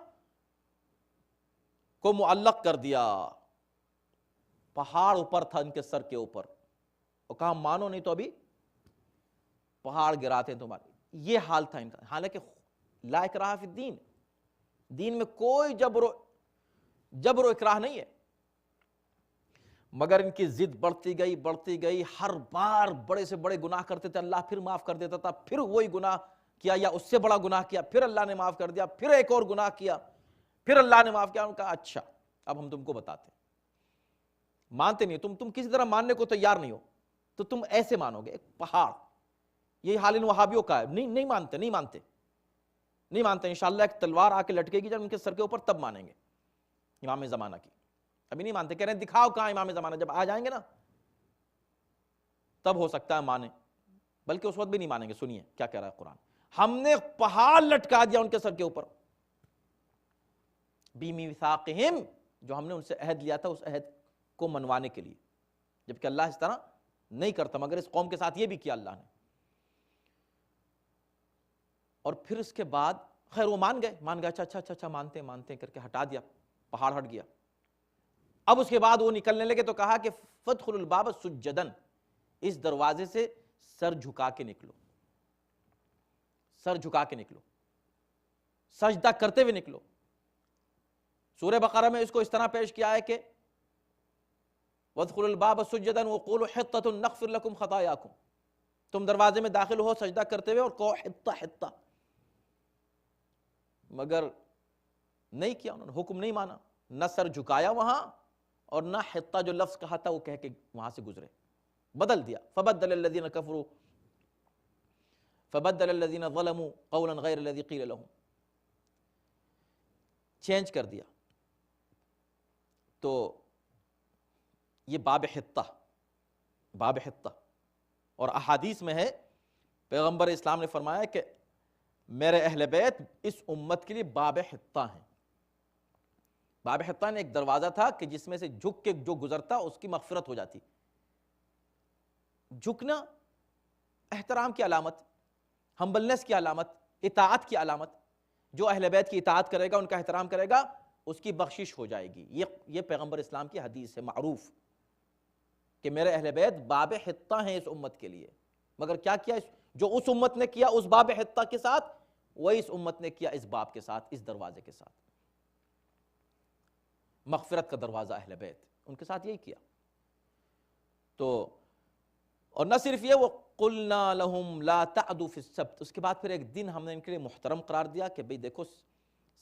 کو معلق کر دیا، پہاڑ اوپر تھا ان کے سر کے اوپر، اور کہا مانو نہیں تو ابھی پہاڑ گراتے ہیں تمہارے۔ یہ حال تھا ان کا، حالانکہ لا اکراہ فی الدین، دین میں کوئی جبر و اکراہ نہیں ہے، مگر ان کی ضد بڑھتی گئی، ہر بار بڑے سے بڑے گناہ کرتے تھے، اللہ پھر معاف کر دیتا تھا، پھر وہی گناہ کیا یا اس سے بڑا گناہ کیا، پھر اللہ نے معاف کر دیا، پھر ایک اور گناہ کیا، پھر اللہ نے معاف کیا۔ ان کا اچھا اب ہم تم کو بتاتے ہیں، مانتے نہیں، تم کسی طرح ماننے کو تیار نہیں ہو تو تم ایسے مانو گے، ایک پہاڑ۔ یہی حال ان وہابیوں کا ہے، نہیں مانتے، انشاءاللہ ایک تلوار آ کے لٹکے گی جب ان کے سر کے اوپر، تب مانیں گے امام زمانہ کی، ابھی نہیں مانتے، کہہ رہے ہیں دکھاؤ کہاں امام زمانہ، جب آ جائیں گے نا تب ہو سکتا ہے مانے، بلکہ اس وقت بھی نہیں مانیں گے۔ سنیے کیا کہہ رہا ہے قرآن، ہم نے پہاڑ لٹکا دیا ان کے سر کے اوپر، بِمِيثَاقِهِمْ، جو ہم نے ان سے عہد لیا تھا، اس عہد کو منوانے کے لیے، جبکہ اللہ اس طرح نہیں کرتا، مگر اس قوم کے ساتھ یہ بھی کیا اللہ نے۔ اور پھر اس کے بعد خیر وہ مان گئے، اچھا مانتے کر کے ہٹا دیا، پہاڑ ہٹ گیا۔ اب اس کے بعد وہ نکلنے لگے تو کہا کہ فَادْخُلُوا الْبَابَ سُجَّدًا، اس دروازے سے سر جھکا کے نکلو، سجدہ کرتے ہوئے نکلو۔ سورہ بقرہ میں اس کو اس طرح پیش کیا ہے کہ وَادْخُلُوا الْبَابَ سُجَّدًا وَقُولُوا حِطَّةٌ نَغْفِرْ لَكُمْ خَطَايَاكُمْ، تم دروازے میں داخل ہو سجدہ کرتے ہوئے اور کہو حطہ، مگر نہیں کیا انہوں نے، حکم نہیں مانا، نہ سر جھکایا وہاں، اور نہ حطہ جو لفظ کہا تھا وہ کہہ کے وہاں سے گزرے، بدل دیا۔ فبدل الذين ظلموا قولا غير الذي قيل لهم، چینج کر دیا۔ تو یہ باب حطہ، اور احادیث میں ہے پیغمبر اسلام نے فرمایا کہ میرے اہل بیت اس امت کے لیے باب حطہ ہیں۔ باب حطہ نے ایک دروازہ تھا کہ جس میں سے جھک کے جو گزرتا اس کی مغفرت ہو جاتی۔ جھکنا احترام کی علامت، ہمبلنس کی علامت، اطاعت کی علامت، جو اہل بیت کی اطاعت کرے گا، ان کا احترام کرے گا، اس کی بخشش ہو جائے گی۔ یہ پیغمبر اسلام کی حدیث ہے معروف کہ میرے اہل بیت باب حطہ ہیں اس امت کے لیے، مگر کیا کیا جو اس امت نے کیا اس باب حطہ کے ساتھ، وہی اس امت نے کیا اس باب کے ساتھ، اس دروازے کے ساتھ، مغفرت کا دروازہ اہل بیت، ان کے ساتھ یہی کیا۔ تو اور نہ صرف یہ، وہ قلنا لهم لا تعدوا في السبت، اس کے بعد پھر ایک دن ہم نے ان کے لیے محترم قرار دیا کہ بھئی دیکھو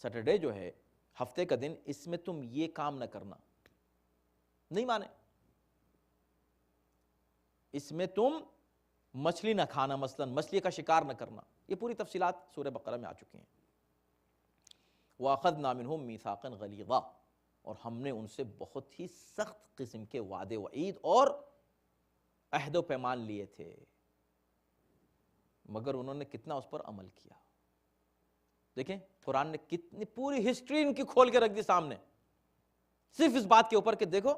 سیٹرڈے جو ہے ہفتے کا دن، اس میں تم یہ کام نہ کرنا. نہیں مانے. اس میں تم مچھلی نہ کھانا، مثلا مچھلی کا شکار نہ کرنا. یہ پوری تفصیلات سورہ بقرہ میں آ چکی ہیں. وَأَخَذْنَا مِنْهُمْ مِيثَاقًا غَلِيظًا، اور ہم نے ان سے بہت ہی سخت قسم کے وعدے وعید اور عہد و پیمان لیے تھے، مگر انہوں نے کتنا اس پر عمل کیا. دیکھیں قرآن نے کتنی پوری ہسٹری ان کی کھول کے رکھ دی سامنے، صرف اس بات کے اوپر کہ دیکھو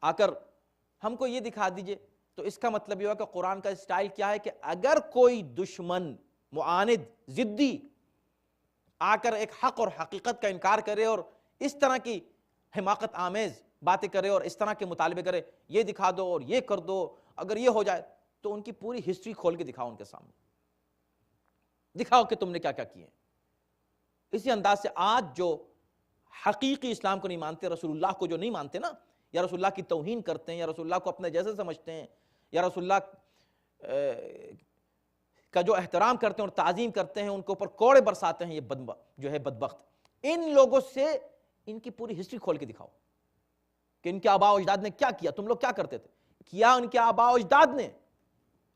آ کر ہم کو یہ دکھا دیجئے. تو اس کا مطلب یہ ہوا کہ قرآن کا اسٹائل کیا ہے کہ اگر کوئی دشمن معاند ضدی آ کر ایک حق اور حقیقت کا انکار کرے اور اس طرح کی حماقت آمیز باتیں کرے اور اس طرح کے مطالبے کرے، یہ دکھا دو اور یہ کر دو، اگر یہ ہو جائے، تو ان کی پوری ہسٹری کھول کے دکھاؤ ان کے سامنے، دکھاؤ کہ تم نے کیا کیا کیے. اسی انداز سے آج جو حقیقی اسلام کو نہیں مانتے، رسول اللہ کو جو نہیں مانتے نا، یا رسول اللہ کی توہین کرتے ہیں، یا رسول اللہ کو اپنے جیسے سمجھتے ہیں، یا رسول اللہ کا جو احترام کرتے ہیں اور تعظیم کرتے ہیں، ان کے اوپر کوڑے برساتے ہیں، یہ جو ہے بدبخت، ان لوگوں سے ان کی پوری ہسٹری کھول کے دکھاؤ کہ ان کے آباء و اجداد نے کیا کیا، تم لوگ کیا کرتے تھے، کیا ان کے آباء و اجداد نے،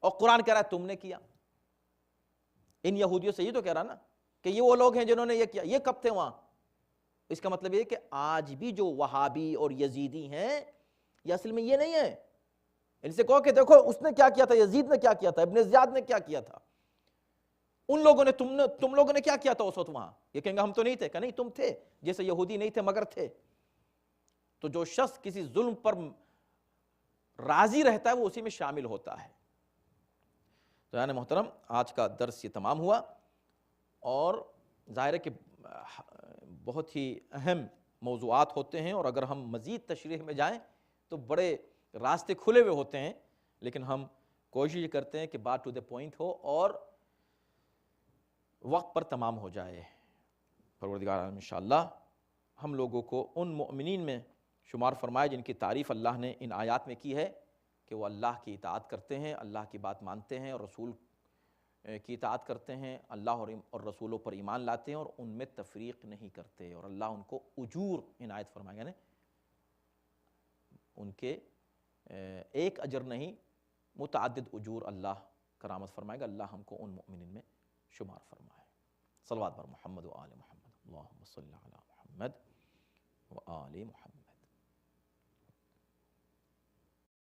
اور قرآن کہہ رہا ہے تم نے کیا. ان یہودیوں سے یہ تو کہہ رہا نا کہ یہ وہ لوگ ہیں جنہوں نے یہ کیا، یہ کب تھے وہاں. اس کا مطلب یہ کہ آج بھی جو وہابی اور یزیدی ہیں یہ اصل میں یہ نہیں ہے. ان سے کہو کہ دیکھو اس نے کیا کیا تھا، یزید نے کیا کیا تھا، ابن زیاد نے کیا کیا تھا، ان لوگوں نے تم لوگوں نے کیا کیا تھا اس وقت وہاں. یہ کہیں گے ہم تو نہیں تھے، کہ نہیں تم تھے، جیسے یہودی نہیں تھے مگر تھے. تو جو شخص کسی ظلم پر راضی رہتا ہے وہ اسی میں شامل ہوتا ہے. تو یعنی محترم آج کا درس یہ تمام ہوا، اور ظاہر ہے کہ بہت ہی اہم موضوعات ہوتے ہیں، اور اگر ہم مزید تشریح میں جائیں تو بڑے راستے کھلے ہوئے ہوتے ہیں، لیکن ہم کوشش کرتے ہیں کہ بات ٹو دا پوائنٹ ہو اور وقت پر تمام ہو جائے. پروردگار عالم انشاءاللہ ہم لوگوں کو ان مؤمنین میں شمار فرمائے جن کی تعریف اللہ نے ان آیات میں کی ہے کہ وہ اللہ کی اطاعت کرتے ہیں، اللہ کی بات مانتے ہیں اور رسول کی اطاعت کرتے ہیں، اللہ اور رسولوں پر ایمان لاتے ہیں اور ان میں تفریق نہیں کرتے، اور اللہ ان کو اجور عنایت فرمائے گا. ان کے ایک اجر نہیں متعدد اجور اللہ کرامت فرمائے گا. اللہ ہم کو ان مؤمنین میں شمار فرمائے. صلوات بر محمد و آل محمد، اللہم صلی علی محمد و آل محمد.